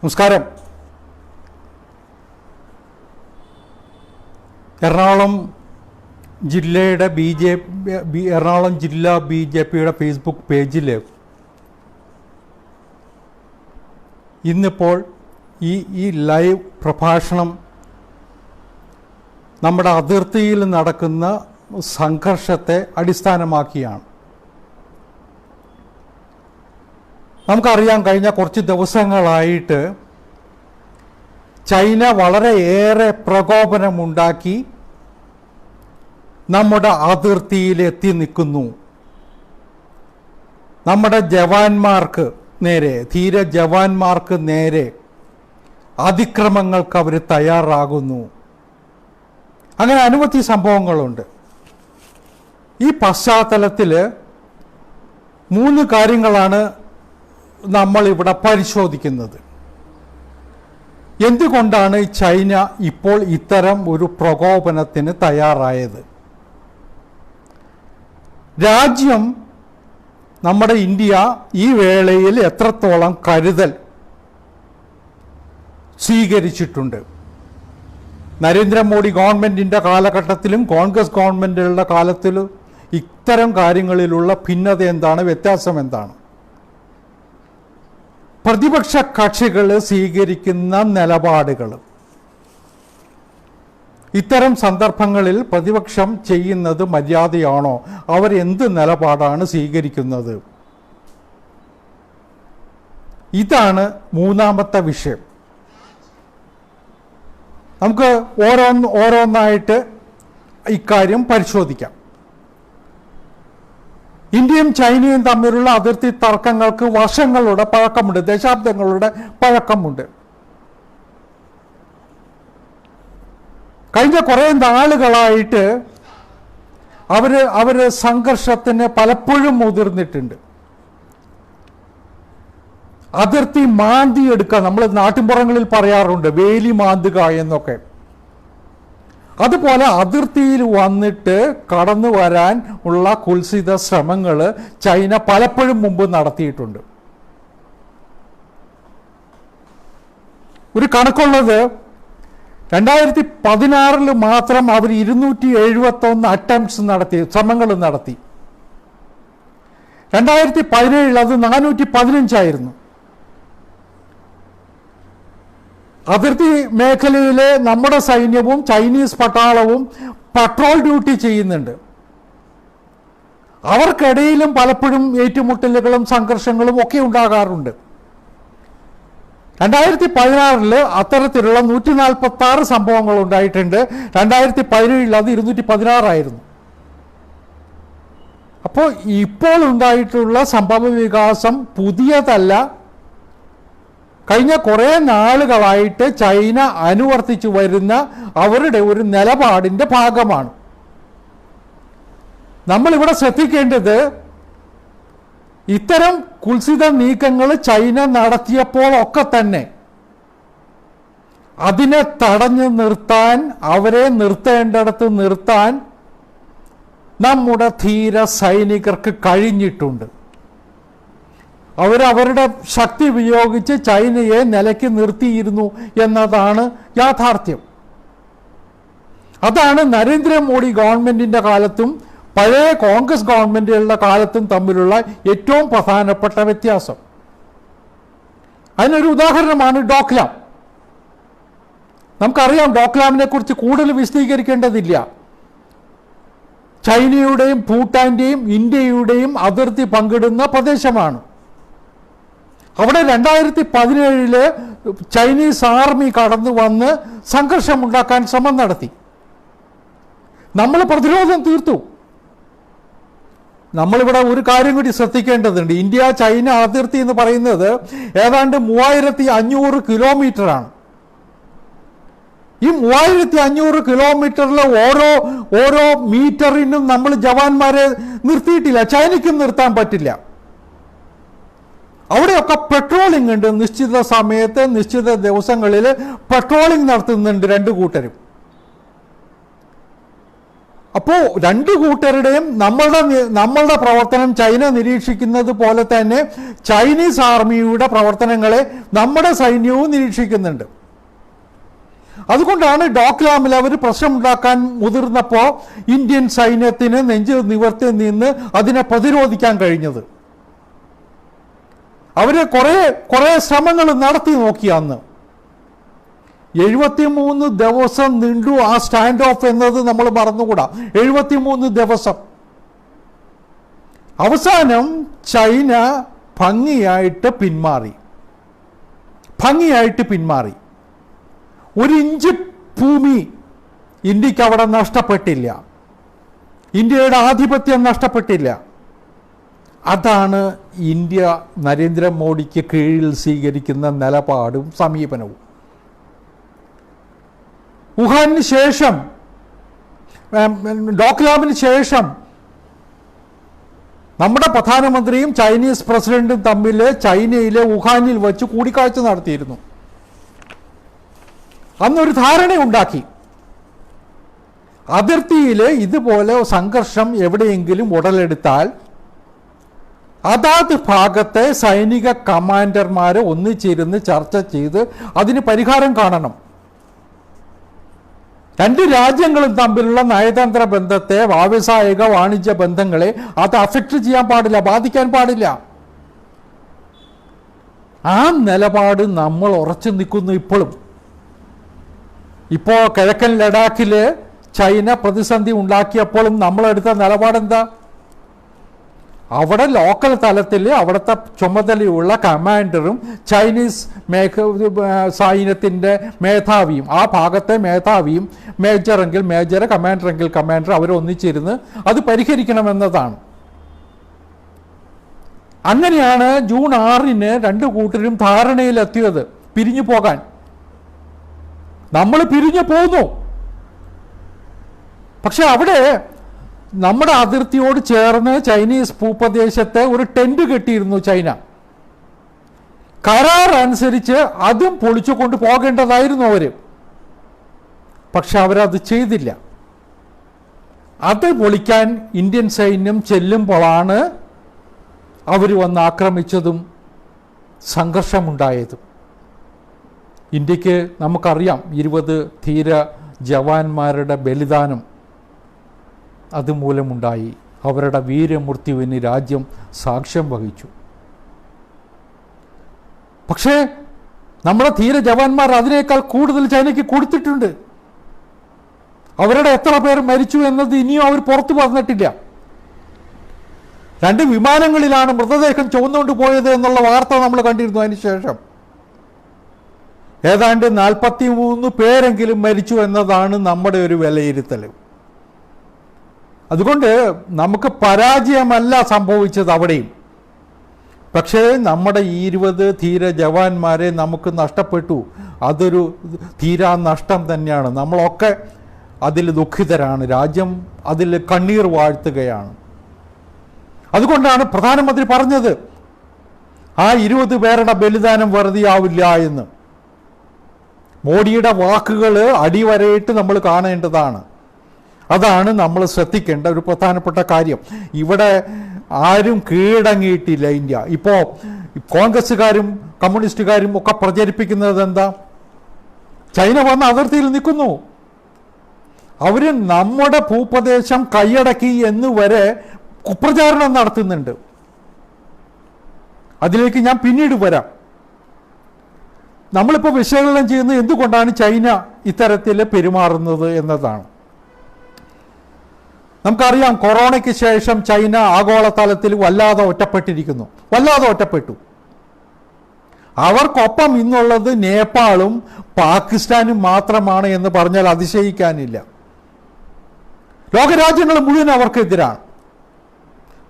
നമസ്കാരം. എറണാകുളം ജില്ലയുടെ എറണാകുളം ജില്ലാ BJPയുടെ ഫേസ്ബുക്ക് പേജിൽ ഇന്നിപ്പോൾ ഈ ലൈവ് പ്രഭാഷണം നമ്മുടെ അതിർത്തിയിൽ നടക്കുന്ന സംഘർഷത്തെ അടിസ്ഥാനമാക്കിയാണ്. നമുക്കറിയാം, കഴിഞ്ഞ കുറച്ച് ദിവസങ്ങളായിട്ട് ചൈന വളരെയേറെ പ്രകോപനമുണ്ടാക്കി നമ്മുടെ അതിർത്തിയിലെത്തി നിൽക്കുന്നു. നമ്മുടെ ജവാന്മാർക്ക് നേരെ, ധീര ജവാന്മാർക്ക് നേരെ അതിക്രമങ്ങൾക്ക് അവർ തയ്യാറാകുന്നു. അങ്ങനെ അനവധി സംഭവങ്ങളുണ്ട്. ഈ പശ്ചാത്തലത്തിൽ 3 കാര്യങ്ങളാണ് നമ്മളിവിടെ പരിശോധിക്കുന്നത്. എന്തുകൊണ്ടാണ് ചൈന ഇപ്പോൾ ഇത്തരം ഒരു പ്രകോപനത്തിന് തയ്യാറായത്? രാജ്യം, നമ്മുടെ ഇന്ത്യ ഈ വേളയിൽ എത്രത്തോളം കരുതൽ സ്വീകരിച്ചിട്ടുണ്ട്? നരേന്ദ്രമോദി ഗവൺമെൻറ്റിൻ്റെ കാലഘട്ടത്തിലും കോൺഗ്രസ് ഗവൺമെൻറ്റുകളുടെ കാലത്തിലും ഇത്തരം കാര്യങ്ങളിലുള്ള ഭിന്നത എന്താണ്, വ്യത്യാസം എന്താണ്? പ്രതിപക്ഷ കക്ഷികൾ സ്വീകരിക്കുന്ന നിലപാടുകൾ, ഇത്തരം സന്ദർഭങ്ങളിൽ പ്രതിപക്ഷം ചെയ്യുന്നത് മര്യാദയാണോ? അവരെന്ത് നിലപാടാണ് സ്വീകരിക്കുന്നത്? ഇതാണ് 3ാമത്തെ വിഷയം. നമുക്ക് ഓരോന്നായിട്ട് ഇക്കാര്യം പരിശോധിക്കാം. ഇന്ത്യയും ചൈനയും തമ്മിലുള്ള അതിർത്തി തർക്കങ്ങൾക്ക് വർഷങ്ങളുടെ പഴക്കമുണ്ട്, ദശാബ്ദങ്ങളുടെ പഴക്കമുണ്ട്. കഴിഞ്ഞ കുറേ നാളുകളായിട്ട് അവർ സംഘർഷത്തിന് പലപ്പോഴും മുതിർന്നിട്ടുണ്ട്. അതിർത്തി മാന്തിയെടുക്കുക, നമ്മൾ നാട്ടിൻപുറങ്ങളിൽ പറയാറുണ്ട് വേലി മാന്തുക എന്നൊക്കെ. അതുപോലെ അതിർത്തിയിൽ വന്നിട്ട് കടന്നു വരാൻ ഉള്ള കുൽസിത ശ്രമങ്ങൾ ചൈന പലപ്പോഴും മുമ്പ് നടത്തിയിട്ടുണ്ട്. ഒരു കണക്കുള്ളത് 2016 മാത്രം അവർ 271 അറ്റംപ്റ്റ്സ് നടത്തി, ശ്രമങ്ങൾ നടത്തി. 2017 അത് 415 ആയിരുന്നു. അതിർത്തി മേഖലയിലെ നമ്മുടെ സൈന്യവും ചൈനീസ് പട്ടാളവും പട്രോൾ ഡ്യൂട്ടി ചെയ്യുന്നുണ്ട്. അവർക്കിടയിലും പലപ്പോഴും ഏറ്റുമുട്ടലുകളും സംഘർഷങ്ങളും ഒക്കെ ഉണ്ടാകാറുണ്ട്. 2016 അത്തരത്തിലുള്ള 146 സംഭവങ്ങൾ ഉണ്ടായിട്ടുണ്ട്. 2017 അത് 216 ആയിരുന്നു. അപ്പോൾ ഇപ്പോൾ ഉണ്ടായിട്ടുള്ള സംഭവ വികാസം പുതിയതല്ല. കഴിഞ്ഞ കുറേ നാളുകളായിട്ട് ചൈന അനുവർത്തിച്ചു വരുന്ന അവരുടെ ഒരു നിലപാടിൻ്റെ ഭാഗമാണ്. നമ്മളിവിടെ ശ്രദ്ധിക്കേണ്ടത്, ഇത്തരം കുൽസിത നീക്കങ്ങൾ ചൈന നടത്തിയപ്പോഴൊക്കെ തന്നെ അതിനെ തടഞ്ഞു നിർത്താൻ, അവരെ നിർത്തേണ്ടിടത്ത് നിർത്താൻ നമ്മുടെ ധീര സൈനികർക്ക് കഴിഞ്ഞിട്ടുണ്ട്. അവരവരുടെ ശക്തി ഉപയോഗിച്ച് ചൈനയെ നിലയ്ക്ക് നിർത്തിയിരുന്നു എന്നതാണ് യാഥാർത്ഥ്യം. അതാണ് നരേന്ദ്രമോദി ഗവൺമെൻറ്റിൻ്റെ കാലത്തും പഴയ കോൺഗ്രസ് ഗവൺമെൻറ്റുകളുടെ കാലത്തും തമ്മിലുള്ള ഏറ്റവും പ്രധാനപ്പെട്ട വ്യത്യാസം. അതിനൊരു ഉദാഹരണമാണ് ഡോക്ലാം. നമുക്കറിയാം, ഡോക്ലാമിനെ കുറിച്ച് കൂടുതൽ വിശദീകരിക്കേണ്ടതില്ല. ചൈനയുടെയും ഭൂട്ടാൻ്റെയും ഇന്ത്യയുടെയും അതിർത്തി പങ്കിടുന്ന പ്രദേശമാണ്. അവിടെ 2017 ചൈനീസ് ആർമി കടന്നു വന്ന് സംഘർഷമുണ്ടാക്കാൻ ശ്രമം നടത്തി. നമ്മൾ പ്രതിരോധം തീർത്തു. നമ്മളിവിടെ ഒരു കാര്യം കൂടി ശ്രദ്ധിക്കേണ്ടതുണ്ട്. ഇന്ത്യ ചൈന അതിർത്തി എന്ന് പറയുന്നത് ഏതാണ്ട് 3500 കിലോമീറ്ററാണ്. ഈ 3500 കിലോമീറ്ററിൽ ഓരോ മീറ്ററിനും നമ്മൾ ജവാന്മാരെ നിർത്തിയിട്ടില്ല. ചൈനയ്ക്കും നിർത്താൻ പറ്റില്ല. അവിടെയൊക്കെ പെട്രോളിംഗ് ഉണ്ട്. നിശ്ചിത സമയത്ത് നിശ്ചിത ദിവസങ്ങളിൽ പെട്രോളിംഗ് നടത്തുന്നുണ്ട് 2 കൂട്ടരും. അപ്പോൾ രണ്ടു കൂട്ടരുടെയും നമ്മളുടെ പ്രവർത്തനം ചൈന നിരീക്ഷിക്കുന്നത് പോലെ തന്നെ ചൈനീസ് ആർമിയുടെ പ്രവർത്തനങ്ങളെ നമ്മുടെ സൈന്യവും നിരീക്ഷിക്കുന്നുണ്ട്. അതുകൊണ്ടാണ് ഡോക്ലാമിൽ അവർ പ്രശ്നമുണ്ടാക്കാൻ മുതിർന്നപ്പോൾ ഇന്ത്യൻ സൈന്യത്തിന് നെഞ്ച് നിവർത്തി നിന്ന് അതിനെ പ്രതിരോധിക്കാൻ കഴിഞ്ഞത്. അവര് കുറെ ശ്രമങ്ങൾ നടത്തി നോക്കി. അന്ന് 73 ദിവസം നീണ്ടു ആ സ്റ്റാൻഡ് ഓഫ് എന്നത് നമ്മൾ മറന്നുകൂടാ. 73 ദിവസം. അവസാനം ചൈന ഭംഗിയായിട്ട് പിന്മാറി. ഒരു ഇഞ്ച് ഭൂമി ഇന്ത്യക്ക് അവിടെ നഷ്ടപ്പെട്ടില്ല. ഇന്ത്യയുടെ ആധിപത്യം നഷ്ടപ്പെട്ടില്ല. അതാണ് ഇന്ത്യ നരേന്ദ്രമോദിക്ക് കീഴിൽ സ്വീകരിക്കുന്ന നിലപാടും സമീപനവും. വുഹാനിന് ശേഷം, ഡോക്ലാമിന് ശേഷം നമ്മുടെ പ്രധാനമന്ത്രിയും ചൈനീസ് പ്രസിഡന്റും തമ്മിൽ ചൈനയിലെ വുഹാനിൽ വെച്ച് കൂടിക്കാഴ്ച നടത്തിയിരുന്നു. അന്നൊരു ധാരണയുണ്ടാക്കി. അതിർത്തിയിൽ ഇതുപോലെ സംഘർഷം എവിടെയെങ്കിലും ഉടലെടുത്താൽ അതാത് ഭാഗത്തെ സൈനിക കമാൻഡർമാരെ ഒന്നിച്ചിരുന്ന് ചർച്ച ചെയ്ത് അതിന് പരിഹാരം കാണണം. രണ്ട് രാജ്യങ്ങളും തമ്മിലുള്ള നയതന്ത്ര ബന്ധത്തെ, വ്യാവസായിക വാണിജ്യ ബന്ധങ്ങളെ അത് അഫക്റ്റ് ചെയ്യാൻ പാടില്ല, ബാധിക്കാൻ പാടില്ല. ആ നിലപാട് നമ്മൾ ഉറച്ചു നിൽക്കുന്നു ഇപ്പോഴും. ഇപ്പോൾ കിഴക്കൻ ലഡാക്കിൽ ചൈന പ്രതിസന്ധി ഉണ്ടാക്കിയപ്പോഴും നമ്മളെടുത്ത നിലപാടെന്താ? അവിടെ ലോക്കൽ തലത്തിൽ അവിടുത്തെ ചുമതലയുള്ള കമാൻഡറും ചൈനീസ് സൈന്യത്തിൻ്റെ മേധാവിയും, ആ ഭാഗത്തെ മേധാവിയും, മേജറെങ്കിൽ മേജർ, കമാൻഡറെങ്കിൽ കമാൻഡർ, അവരൊന്നിച്ചിരുന്ന് അത് പരിഹരിക്കണമെന്നതാണ്. അങ്ങനെയാണ് ജൂൺ 6 രണ്ടു കൂട്ടരും ധാരണയിലെത്തിയത് പിരിഞ്ഞു പോകാൻ. നമ്മൾ പിരിഞ്ഞു പോന്നു. പക്ഷെ അവിടെ നമ്മുടെ അതിർത്തിയോട് ചേർന്ന് ചൈനീസ് ഭൂപ്രദേശത്തെ ഒരു ടെന്റ് കെട്ടിയിരുന്നു ചൈന. കരാർ അനുസരിച്ച് അതും പൊളിച്ചു കൊണ്ട് പോകേണ്ടതായിരുന്നു അവര്. പക്ഷെ അവരത് ചെയ്തില്ല. അത് പൊളിക്കാൻ ഇന്ത്യൻ സൈന്യം ചെല്ലുമ്പോഴാണ് അവർ വന്ന് ആക്രമിച്ചതും സംഘർഷമുണ്ടായതും. ഇന്ത്യക്ക് നമുക്കറിയാം 20 ധീര ജവാന്മാരുടെ ബലിദാനം അതുമൂലമുണ്ടായി. അവരുടെ വീരമൃത്യുവിന് രാജ്യം സാക്ഷ്യം വഹിച്ചു. പക്ഷേ നമ്മുടെ ധീര ജവാന്മാർ അതിനേക്കാൾ കൂടുതൽ ചൈനയ്ക്ക് കൊടുത്തിട്ടുണ്ട്. അവരുടെ എത്ര പേർ മരിച്ചു എന്നത് ഇനിയും അവർ പുറത്തു പറഞ്ഞിട്ടില്ല. 2 വിമാനങ്ങളിലാണ് മൃതദേഹം ചുവന്നുകൊണ്ട് പോയത് എന്നുള്ള വാർത്ത നമ്മൾ കണ്ടിരുന്നു. അതിനുശേഷം ഏതാണ്ട് 43 പേരെങ്കിലും മരിച്ചു എന്നതാണ് നമ്മുടെ ഒരു വിലയിരുത്തൽ. അതുകൊണ്ട് നമുക്ക് പരാജയമല്ല സംഭവിച്ചത് അവിടെയും. പക്ഷേ നമ്മുടെ 20 ധീര ജവാന്മാരെ നമുക്ക് നഷ്ടപ്പെട്ടു. അതൊരു തീരാ നഷ്ടം തന്നെയാണ്. നമ്മളൊക്കെ അതിൽ ദുഃഖിതരാണ്. രാജ്യം അതിൽ കണ്ണീർ വാഴ്ത്തുകയാണ്. അതുകൊണ്ടാണ് പ്രധാനമന്ത്രി പറഞ്ഞത് ആ 20 പേരുടെ ബലിദാനം വെറുതെയാവില്ല എന്ന്. മോഡിയുടെ വാക്കുകൾ അടിവരയിട്ട് നമ്മൾ കാണേണ്ടതാണ്. അതാണ് നമ്മൾ ശ്രദ്ധിക്കേണ്ട ഒരു പ്രധാനപ്പെട്ട കാര്യം. ഇവിടെ ആരും കീഴടങ്ങിയിട്ടില്ല ഇന്ത്യ. ഇപ്പോൾ കോൺഗ്രസ്സുകാരും കമ്മ്യൂണിസ്റ്റുകാരും ഒക്കെ പ്രചരിപ്പിക്കുന്നത് എന്താ? ചൈന വന്ന അതിർത്തിയിൽ നിൽക്കുന്നു. അവർ നമ്മുടെ ഭൂപ്രദേശം കൈയടക്കി എന്ന് വരെ കുപ്രചാരണം നടത്തുന്നുണ്ട്. അതിലേക്ക് ഞാൻ പിന്നീട് വരാം. നമ്മളിപ്പോൾ വിശകലനം ചെയ്യുന്നത് എന്തുകൊണ്ടാണ് ചൈന ഇത്തരത്തിൽ പെരുമാറുന്നത് എന്നതാണ്. നമുക്കറിയാം, കൊറോണയ്ക്ക് ശേഷം ചൈന ആഗോളതലത്തിൽ വല്ലാതെ ഒറ്റപ്പെട്ടു. അവർക്കൊപ്പം ഇന്നുള്ളത് നേപ്പാളും പാകിസ്ഥാനും മാത്രമാണ് എന്ന് പറഞ്ഞാൽ അതിശയിക്കാനില്ല. ലോകരാജ്യങ്ങൾ മുഴുവൻ അവർക്കെതിരാണ്.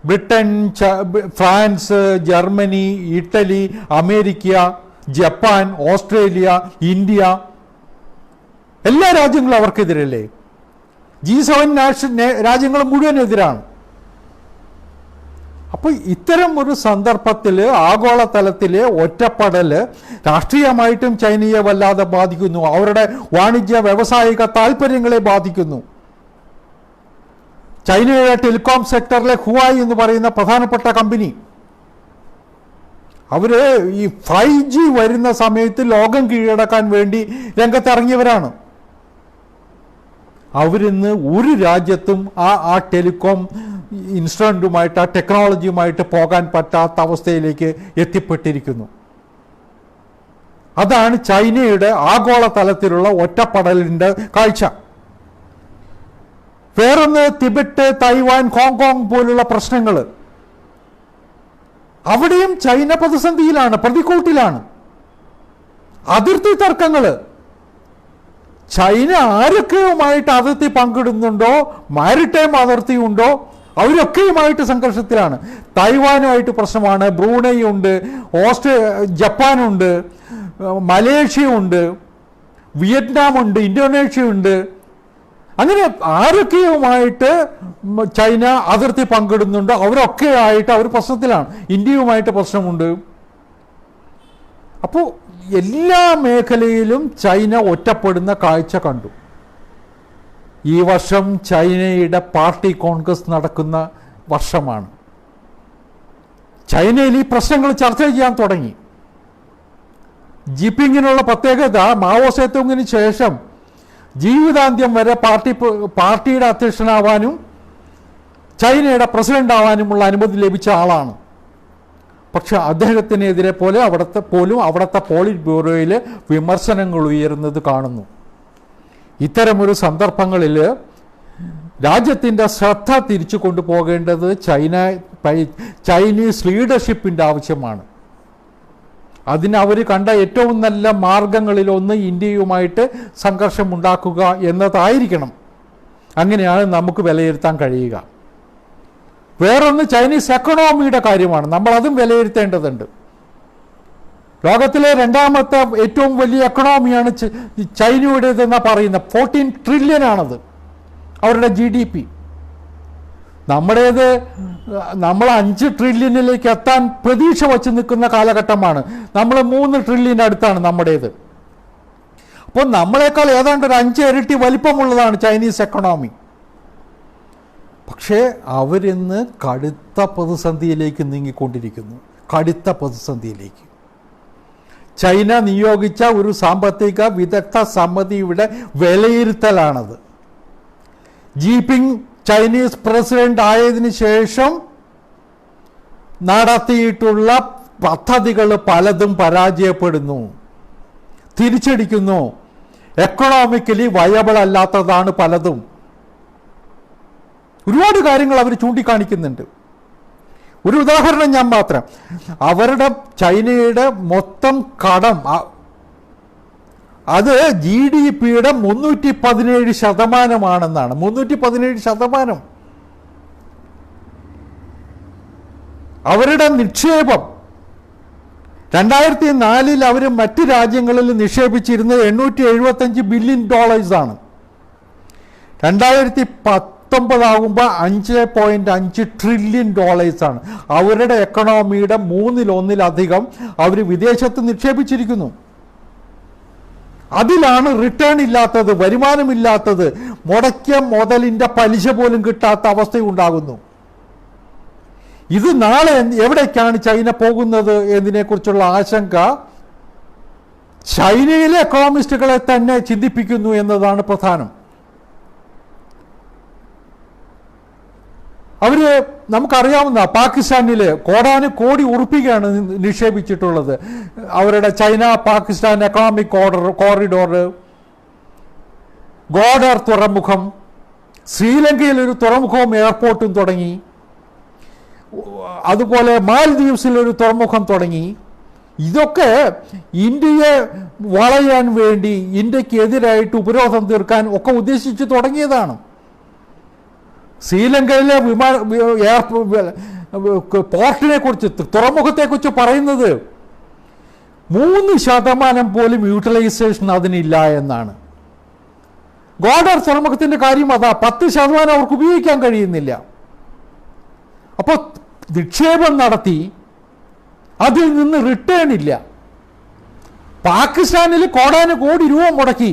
Britain, France, Germany, Italy, America, Japan, Australia, India, എല്ലാ രാജ്യങ്ങളും അവർക്കെതിരല്ലേ? G7 രാജ്യങ്ങൾ മുഴുവൻ എതിരാണ്. അപ്പോൾ ഇത്തരം ഒരു സന്ദർഭത്തിൽ ആഗോളതലത്തിലെ ഒറ്റപ്പെടൽ രാഷ്ട്രീയമായിട്ടും ചൈനയെ വല്ലാതെ ബാധിക്കുന്നു. അവരുടെ വാണിജ്യ വ്യാവസായിക താല്പര്യങ്ങളെ ബാധിക്കുന്നു. ചൈനയുടെ ടെലികോം സെക്ടറിലെ ഹുവായി എന്ന് പറയുന്ന പ്രധാനപ്പെട്ട കമ്പനി, അവർ ഈ 5G വരുന്ന സമയത്ത് ലോകം കീഴടക്കാൻ വേണ്ടി രംഗത്തിറങ്ങിയവരാണ്. അവരിന്ന് ഒരു രാജ്യത്തും ആ ടെലികോം ഇൻസ്ട്രുമെൻറ്റുമായിട്ട്, ആ ടെക്നോളജിയുമായിട്ട് പോകാൻ പറ്റാത്ത അവസ്ഥയിലേക്ക് എത്തിപ്പെട്ടിരിക്കുന്നു. അതാണ് ചൈനയുടെ ആഗോളതലത്തിലുള്ള ഒറ്റപ്പെടലിൻ്റെ കാഴ്ച. വേറൊന്ന് തിബറ്റ്, തൈവാൻ, ഹോങ്കോങ് പോലുള്ള പ്രശ്നങ്ങൾ. അവിടെയും ചൈന പ്രതിസന്ധിയിലാണ്, പ്രതിക്കൂട്ടിലാണ്. അതിർത്തി തർക്കങ്ങൾ, ചൈന ആരൊക്കെയുമായിട്ട് അതിർത്തി പങ്കിടുന്നുണ്ടോ, മാരിടൈം അതിർത്തി ഉണ്ടോ, അവരൊക്കെയുമായിട്ട് സംഘർഷത്തിലാണ്. തൈവാനുമായിട്ട് പ്രശ്നമാണ്, ബ്രൂണൈ ഉണ്ട്, ജപ്പാനുണ്ട്, മലേഷ്യ ഉണ്ട്, വിയറ്റ്നാം ഉണ്ട്, ഇന്തോനേഷ്യ ഉണ്ട്. അങ്ങനെ ആരൊക്കെയുമായിട്ട് ചൈന അതിർത്തി പങ്കിടുന്നുണ്ടോ അവരൊക്കെ ആയിട്ട് അവർ പ്രശ്നത്തിലാണ്. ഇന്ത്യയുമായിട്ട് പ്രശ്നമുണ്ട്. അപ്പോൾ എല്ലാ മേഖലയിലും ചൈന ഒറ്റപ്പെടുന്ന കാഴ്ച കണ്ടു. ഈ വർഷം ചൈനയുടെ പാർട്ടി കോൺഗ്രസ് നടക്കുന്ന വർഷമാണ്. ചൈനയിൽ ഈ പ്രശ്നങ്ങൾ ചർച്ച ചെയ്യാൻ തുടങ്ങി. ജിപിങ്ങിനുള്ള പ്രത്യേകത, മാവോ സേതുങ്ങിന് ശേഷം ജീവിതാന്ത്യം വരെ പാർട്ടിയുടെ അധ്യക്ഷനാവാനും ചൈനയുടെ പ്രസിഡന്റ് ആവാനുമുള്ള അനുമതി ലഭിച്ച ആളാണ്. പക്ഷെ അദ്ദേഹത്തിനെതിരെ അവിടുത്തെ പോളിറ്റ് ബ്യൂറോയിൽ വിമർശനങ്ങൾ ഉയരുന്നത് കാണുന്നു. ഇത്തരമൊരു സന്ദർഭങ്ങളിൽ രാജ്യത്തിൻ്റെ ശ്രദ്ധ തിരിച്ചു കൊണ്ടുപോകേണ്ടത് ചൈനീസ് ലീഡർഷിപ്പിൻ്റെ ആവശ്യമാണ്. അതിനവർ കണ്ട ഏറ്റവും നല്ല മാർഗങ്ങളിലൊന്ന് ഇന്ത്യയുമായിട്ട് സംഘർഷമുണ്ടാക്കുക എന്നതായിരിക്കണം. അങ്ങനെയാണ് നമുക്ക് വിലയിരുത്താൻ കഴിയുക. വേറൊന്ന് ചൈനീസ് എക്കണോമിയുടെ കാര്യമാണ്. നമ്മളതും വിലയിരുത്തേണ്ടതുണ്ട്. ലോകത്തിലെ രണ്ടാമത്തെ ഏറ്റവും വലിയ എക്കണോമിയാണ് ചൈനയുടേതെന്നാണ് പറയുന്നത്. 14 ട്രില്യനാണത് അവരുടെ GDP. നമ്മൾ 5 ട്രില്യണിലേക്ക് എത്താൻ പ്രതീക്ഷ വച്ച് നിൽക്കുന്ന കാലഘട്ടമാണ്. നമ്മൾ 3 ട്രില്യൺ അടുത്താണ് നമ്മുടേത്. അപ്പോൾ നമ്മളെക്കാൾ ഏതാണ്ട് ഒരു 5 ഇരട്ടി വലിപ്പമുള്ളതാണ് ചൈനീസ് എക്കണോമി. പക്ഷേ അവരിന്ന് കടുത്ത പ്രതിസന്ധിയിലേക്ക് നീങ്ങിക്കൊണ്ടിരിക്കുന്നു. കടുത്ത പ്രതിസന്ധിയിലേക്ക്. ചൈന നിയോഗിച്ച ഒരു സാമ്പത്തിക വിദഗ്ധ സമിതിയുടെ വിലയിരുത്തലാണത്. ജിപിങ് ചൈനീസ് പ്രസിഡന്റ് ആയതിനു ശേഷം നടത്തിയിട്ടുള്ള പദ്ധതികൾ പലതും പരാജയപ്പെടുന്നു, തിരിച്ചടിക്കുന്നു. എക്കണോമിക്കലി വയബിൾ അല്ലാത്തതാണ് പലതും. ഒരുപാട് കാര്യങ്ങൾ അവർ ചൂണ്ടിക്കാണിക്കുന്നുണ്ട്. ഒരു ഉദാഹരണം ഞാൻ മാത്രം. ചൈനയുടെ മൊത്തം കടം അത് GDPയുടെ 317%. 317%. അവരുടെ നിക്ഷേപം 2004 അവർ മറ്റ് രാജ്യങ്ങളിൽ നിക്ഷേപിച്ചിരുന്നത് $875 ബില്യൺ. 2019 ആകുമ്പോൾ $5.5 ട്രില്യൺ. അവരുടെ എക്കണോമിയുടെ 1/3 അവർ വിദേശത്ത് നിക്ഷേപിച്ചിരിക്കുന്നു. അതിലാണ് റിട്ടേൺ ഇല്ലാത്തത്, വരുമാനമില്ലാത്തത്, മുടക്കിയ മുതലിൻ്റെ പലിശ പോലും കിട്ടാത്ത അവസ്ഥയുണ്ടാകുന്നു. ഇത് നാളെ എവിടേക്കാണ് ചൈന പോകുന്നത് എന്നതിനെക്കുറിച്ചുള്ള ആശങ്ക ചൈനയിലെ എക്കണോമിസ്റ്റുകളെ തന്നെ ചിന്തിപ്പിക്കുന്നു എന്നതാണ് പ്രധാനം. നമുക്കറിയാവുന്ന പാകിസ്ഥാനിൽ കോടാനുകോടി ഉറുപ്പികയാണ് നിക്ഷേപിച്ചിട്ടുള്ളത്. അവരുടെ ചൈന പാകിസ്ഥാൻ എക്കണോമിക് കോറിഡോർ, ഗോഡർ തുറമുഖം, ശ്രീലങ്കയിൽ ഒരു തുറമുഖവും എയർപോർട്ടും തുടങ്ങി. അതുപോലെ മാൽദീവ്സിൽ ഒരു തുറമുഖം തുടങ്ങി. ഇതൊക്കെ ഇന്ത്യയെ വളയാൻ വേണ്ടി, ഇന്ത്യക്ക് എതിരായിട്ട് ഉപരോധം തീർക്കാൻ ഒക്കെ ഉദ്ദേശിച്ച് തുടങ്ങിയതാണ്. ശ്രീലങ്കയിലെ പോർട്ടിനെ കുറിച്ച്, തുറമുഖത്തെക്കുറിച്ച് പറയുന്നത് 3% പോലും യൂട്ടിലൈസേഷൻ അതിനില്ല എന്നാണ്. ഗോഡർ തുറമുഖത്തിൻ്റെ കാര്യം അതാ, 10% അവർക്ക് ഉപയോഗിക്കാൻ കഴിയുന്നില്ല. അപ്പോൾ നിക്ഷേപം നടത്തി, അതിൽ നിന്ന് റിട്ടേൺ ഇല്ല. പാകിസ്ഥാനിൽ കോടാനുകോടി രൂപ മുടക്കി,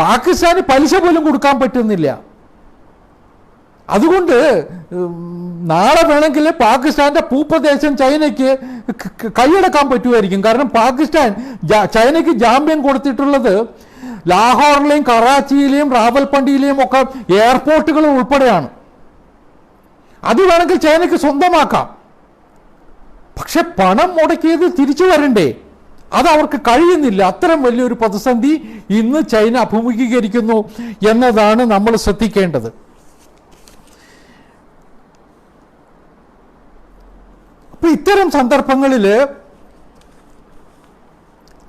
പാകിസ്ഥാന് പലിശ പോലും കൊടുക്കാൻ പറ്റുന്നില്ല. അതുകൊണ്ട് നാളെ വേണമെങ്കിൽ പാകിസ്ഥാന്റെ ഭൂപ്രദേശം ചൈനയ്ക്ക് കൈയടക്കാൻ പറ്റുമായിരിക്കും. കാരണം പാകിസ്ഥാൻ ചൈനയ്ക്ക് ജാമ്യം കൊടുത്തിട്ടുള്ളത് ലാഹോറിലെയും കറാച്ചിയിലെയും റാവൽപിണ്ടിയിലെയും ഒക്കെ എയർപോർട്ടുകൾ ഉൾപ്പെടെയാണ്. അത് വേണമെങ്കിൽ ചൈനയ്ക്ക് സ്വന്തമാക്കാം. പക്ഷെ പണം മുടക്കിയത് തിരിച്ചു വരണ്ടേ? അത് അവർക്ക് കഴിയുന്നില്ല. അത്തരം വലിയൊരു പ്രതിസന്ധി ഇന്ന് ചൈന അഭിമുഖീകരിക്കുന്നു എന്നതാണ് നമ്മൾ ശ്രദ്ധിക്കേണ്ടത്. അപ്പൊ ഇത്തരം സന്ദർഭങ്ങളിൽ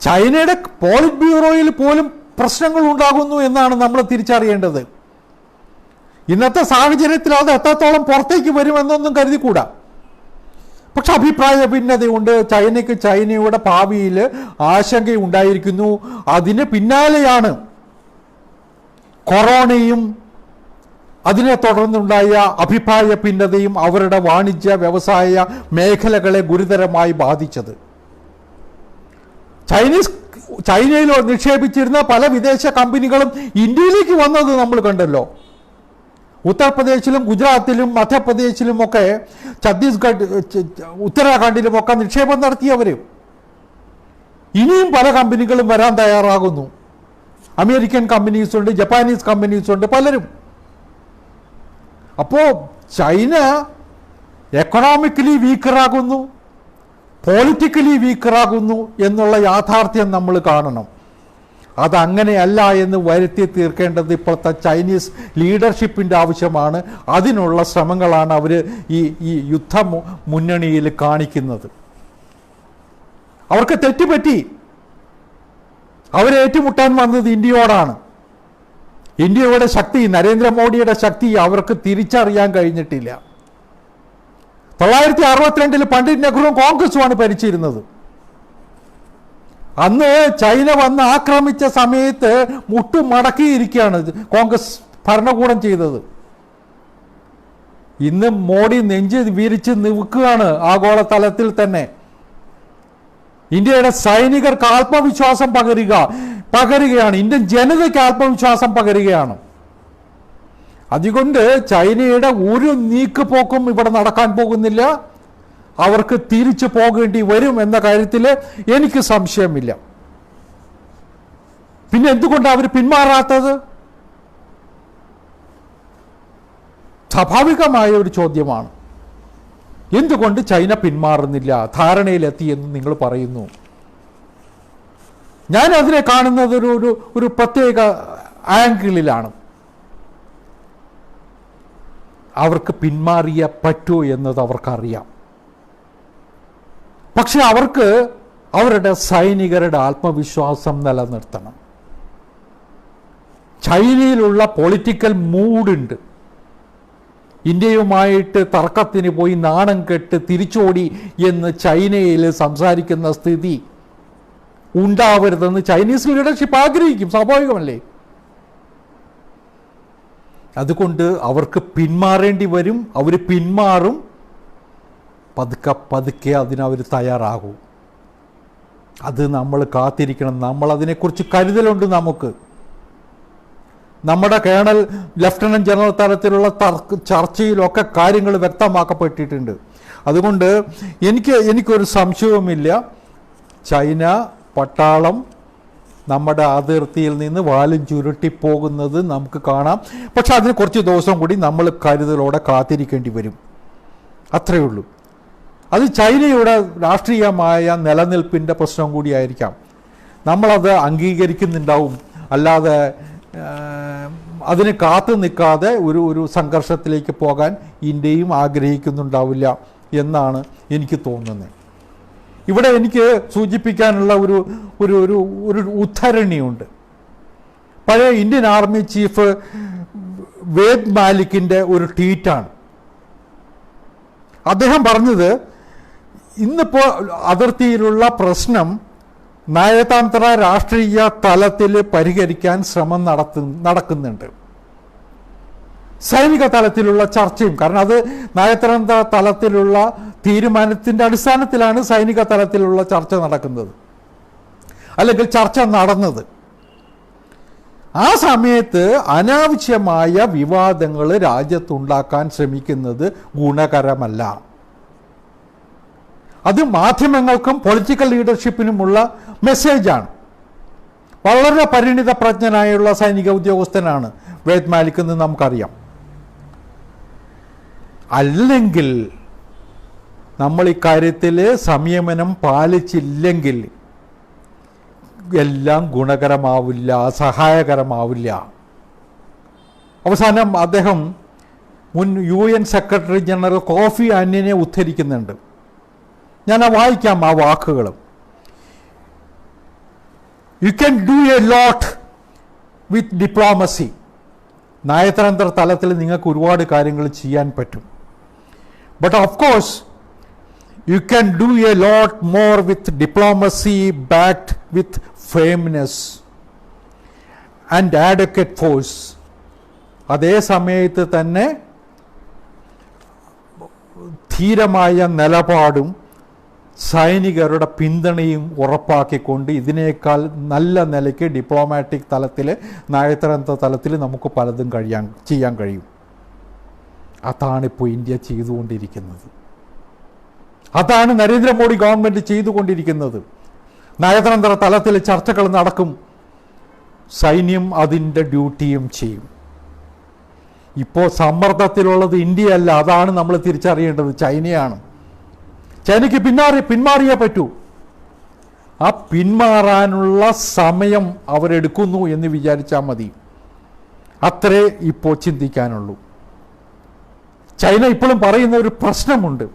ചൈനയുടെ പോളിറ്റ് ബ്യൂറോയിൽ പോലും പ്രശ്നങ്ങൾ ഉണ്ടാകുന്നു എന്നാണ് നമ്മൾ തിരിച്ചറിയേണ്ടത്. ഇന്നത്തെ സാഹചര്യത്തിൽ അത് എത്രത്തോളം പുറത്തേക്ക് വരുമെന്നൊന്നും കരുതിക്കൂടാ. പക്ഷെ അഭിപ്രായ ഭിന്നതയുണ്ട്. ചൈനയ്ക്ക് ചൈനയുടെ ഭാവിയിൽ ആശങ്കയുണ്ടായിരിക്കുന്നു. അതിന് പിന്നാലെയാണ് കൊറോണയും അതിനെ തുടർന്നുണ്ടായ അഭിപ്രായ ഭിന്നതയും അവരുടെ വാണിജ്യ വ്യവസായ മേഖലകളെ ഗുരുതരമായി ബാധിച്ചത്. ചൈനയിൽ നിക്ഷേപിച്ചിരുന്ന പല വിദേശ കമ്പനികളും ഇന്ത്യയിലേക്ക് വന്നത് നമ്മൾ കണ്ടല്ലോ. ഉത്തർപ്രദേശിലും ഗുജറാത്തിലും മധ്യപ്രദേശിലും ഒക്കെ ഛത്തീസ്ഗഡ് ഉത്തരാഖണ്ഡിലുമൊക്കെ നിക്ഷേപം നടത്തിയവർ ഇനിയും പല കമ്പനികളും വരാൻ തയ്യാറാകുന്നു. അമേരിക്കൻ കമ്പനീസുണ്ട്, ജപ്പാനീസ് കമ്പനീസുണ്ട്, പലരും. അപ്പോൾ ചൈന എക്കണോമിക്കലി വീക്കറാകുന്നു, പൊളിറ്റിക്കലി വീക്കറാകുന്നു എന്നുള്ള യാഥാർത്ഥ്യം നമ്മൾ കാണണം. അതങ്ങനെയല്ല എന്ന് വരുത്തി തീർക്കേണ്ടത് ഇപ്പോഴത്തെ ചൈനീസ് ലീഡർഷിപ്പിൻ്റെ ആവശ്യമാണ്. അതിനുള്ള ശ്രമങ്ങളാണ് അവർ ഈ യുദ്ധ മുന്നണിയിൽ കാണിക്കുന്നത്. അവർക്ക് തെറ്റുപറ്റി. അവരേറ്റുമുട്ടാൻ വന്നത് ഇന്ത്യയോടാണ്. ഇന്ത്യയുടെ ശക്തി, നരേന്ദ്രമോദിയുടെ ശക്തി അവർക്ക് തിരിച്ചറിയാൻ കഴിഞ്ഞിട്ടില്ല. 1962 പണ്ഡിറ്റ് നെഹ്റുവും കോൺഗ്രസുമാണ് ഭരിച്ചിരുന്നത്. അന്ന് ചൈന വന്ന് ആക്രമിച്ച സമയത്ത് മുട്ടുമടക്കിയിരിക്കുകയാണ് കോൺഗ്രസ് ഭരണകൂടം ചെയ്തത്. ഇന്ന് മോഡി നെഞ്ച് വിരിച്ച് നിൽക്കുകയാണ്. ആഗോളതലത്തിൽ തന്നെ ഇന്ത്യയുടെ സൈനികർക്ക് ആത്മവിശ്വാസം പകരുകയാണ്. ഇന്ത്യൻ ജനതയ്ക്ക് ആത്മവിശ്വാസം പകരുകയാണ്. അതുകൊണ്ട് ചൈനയുടെ ഒരു നീക്കുപോക്കും ഇവിടെ നടക്കാൻ പോകുന്നില്ല. അവർക്ക് തിരിച്ചു പോകേണ്ടി വരും എന്ന കാര്യത്തിൽ എനിക്ക് സംശയമില്ല. പിന്നെ എന്തുകൊണ്ടാണ് അവർ പിന്മാറാത്തത്? സ്വാഭാവികമായ ഒരു ചോദ്യമാണ്. എന്തുകൊണ്ട് ചൈന പിന്മാറുന്നില്ല? ധാരണയിലെത്തി എന്ന് നിങ്ങൾ പറയുന്നു. ഞാൻ അതിനെ കാണുന്നത് ഒരു പ്രത്യേക ആംഗിളിലാണ്. അവർക്ക് പിന്മാറിയേ പറ്റൂ എന്നത് അവർക്കറിയാം. പക്ഷെ അവർക്ക് അവരുടെ സൈനികരുടെ ആത്മവിശ്വാസം നിലനിർത്തണം. ചൈനയിലുള്ള പൊളിറ്റിക്കൽ മൂഡുണ്ട്. ഇന്ത്യയുമായിട്ട് തർക്കത്തിന് പോയി നാണം കെട്ട് തിരിച്ചോടി എന്ന് ചൈനയിൽ സംസാരിക്കുന്ന സ്ഥിതി ഉണ്ടാവരുതെന്ന് ചൈനീസ് ലീഡർഷിപ്പ് ആഗ്രഹിക്കും. സ്വാഭാവികമല്ലേ? അതുകൊണ്ട് അവർക്ക് പിന്മാറേണ്ടി വരും. അവർ പിന്മാറും. പതുക്കെ അതിനവർ തയ്യാറാകും. അത് നമ്മൾ കാത്തിരിക്കണം. നമ്മളതിനെക്കുറിച്ച് കരുതലുണ്ട്. നമുക്ക് നമ്മുടെ കേണൽ ലഫ്റ്റനന്റ് ജനറൽ തലത്തിലുള്ള ചർച്ചയിലൊക്കെ കാര്യങ്ങൾ വ്യക്തമാക്കപ്പെട്ടിട്ടുണ്ട്. അതുകൊണ്ട് എനിക്കൊരു സംശയവുമില്ല. ചൈന പട്ടാളം നമ്മുടെ അതിർത്തിയിൽ നിന്ന് വാലും ചുരുട്ടിപ്പോകുന്നത് നമുക്ക് കാണാം. പക്ഷെ അതിന് കുറച്ച് ദിവസം കൂടി നമ്മൾ കരുതലോടെ കാത്തിരിക്കേണ്ടി വരും. അത്രയേ ഉള്ളൂ. അത് ചൈനയുടെ രാഷ്ട്രീയമായ നിലനിൽപ്പിൻ്റെ പ്രശ്നം കൂടിയായിരിക്കാം. നമ്മളത് അംഗീകരിക്കുന്നുണ്ടാവും. അല്ലാതെ അതിന് കാത്തു നിൽക്കാതെ ഒരു സംഘർഷത്തിലേക്ക് പോകാൻ ഇന്ത്യയും ആഗ്രഹിക്കുന്നുണ്ടാവില്ല എന്നാണ് എനിക്ക് തോന്നുന്നത്. ഇവിടെ എനിക്ക് സൂചിപ്പിക്കാനുള്ള ഒരു ഉദ്ധരണിയുണ്ട്. പഴയ ഇന്ത്യൻ ആർമി ചീഫ് വേദ് മാലിക്കിൻ്റെ ഒരു ട്വീറ്റാണ്. അദ്ദേഹം പറഞ്ഞത്, ഇന്നിപ്പോൾ അതിർത്തിയിലുള്ള പ്രശ്നം നയതന്ത്ര രാഷ്ട്രീയ തലത്തിൽ പരിഹരിക്കാൻ ശ്രമം നടക്കുന്നുണ്ട്. സൈനിക തലത്തിലുള്ള ചർച്ചയും, കാരണം അത് നയതന്ത്ര തലത്തിലുള്ള തീരുമാനത്തിൻ്റെ അടിസ്ഥാനത്തിലാണ് സൈനിക തലത്തിലുള്ള ചർച്ച നടക്കുന്നത്, അല്ലെങ്കിൽ ചർച്ച നടന്നത്. ആ സമയത്ത് അനാവശ്യമായ വിവാദങ്ങൾ രാജ്യത്തുണ്ടാക്കാൻ ശ്രമിക്കുന്നത് ഗുണകരമല്ല. അത് മാധ്യമങ്ങൾക്കും പൊളിറ്റിക്കൽ ലീഡർഷിപ്പിനുമുള്ള മെസ്സേജാണ്. വളരെ പരിണിത പ്രജ്ഞനായുള്ള സൈനിക ഉദ്യോഗസ്ഥനാണ് വേദ് മാലിക് എന്ന് നമുക്കറിയാം. അല്ലെങ്കിൽ നമ്മൾ ഇക്കാര്യത്തിൽ സംയമനം പാലിച്ചില്ലെങ്കിൽ എല്ലാം ഗുണകരമാവില്ല, സഹായകരമാവില്ല. അവസാനം അദ്ദേഹം മുൻ UN സെക്രട്ടറി ജനറൽ കോഫി അന്നനെ ഉദ്ധരിക്കുന്നുണ്ട്. ഞാൻ വായിക്കാം ആ വാക്കുകൾ. You can do a lot with diplomacy. നയതന്ത്ര തലത്തിൽ നിങ്ങൾക്ക് ഒരുപാട് കാര്യങ്ങൾ ചെയ്യാൻ പറ്റും. But of course you can do a lot more with diplomacy backed with firmness and adequate force. അതേ സമയത്ത് തന്നെ ധീരമായ നിലപാടും സൈനികരുടെ പിന്തുണയും ഉറപ്പാക്കിക്കൊണ്ട് ഇതിനേക്കാൾ നല്ല നിലയ്ക്ക് ഡിപ്ലോമാറ്റിക് തലത്തിൽ, നയതന്ത്ര തലത്തിൽ നമുക്ക് പലതും ചെയ്യാൻ കഴിയും. അതാണിപ്പോൾ ഇന്ത്യ ചെയ്തുകൊണ്ടിരിക്കുന്നത്. അതാണ് നരേന്ദ്രമോദി ഗവൺമെൻറ് ചെയ്തുകൊണ്ടിരിക്കുന്നത്. നയതന്ത്ര തലത്തിൽ ചർച്ചകൾ നടക്കും, സൈന്യം അതിൻ്റെ ഡ്യൂട്ടിയും ചെയ്യും. ഇപ്പോൾ സമ്മർദ്ദത്തിലുള്ളത് ഇന്ത്യയല്ല, അതാണ് നമ്മൾ തിരിച്ചറിയേണ്ടത്, ചൈനയാണ്. ചൈനയ്ക്ക് പിന്മാറിയേ പറ്റൂ. ആ പിന്മാറാനുള്ള സമയം അവരെടുക്കുന്നു എന്ന് വിചാരിച്ചാൽ മതി. അത്രേ ഇപ്പോൾ ചിന്തിക്കാനുള്ളൂ. ചൈന ഇപ്പോഴും പറയുന്ന ഒരു പ്രശ്നമുണ്ട്.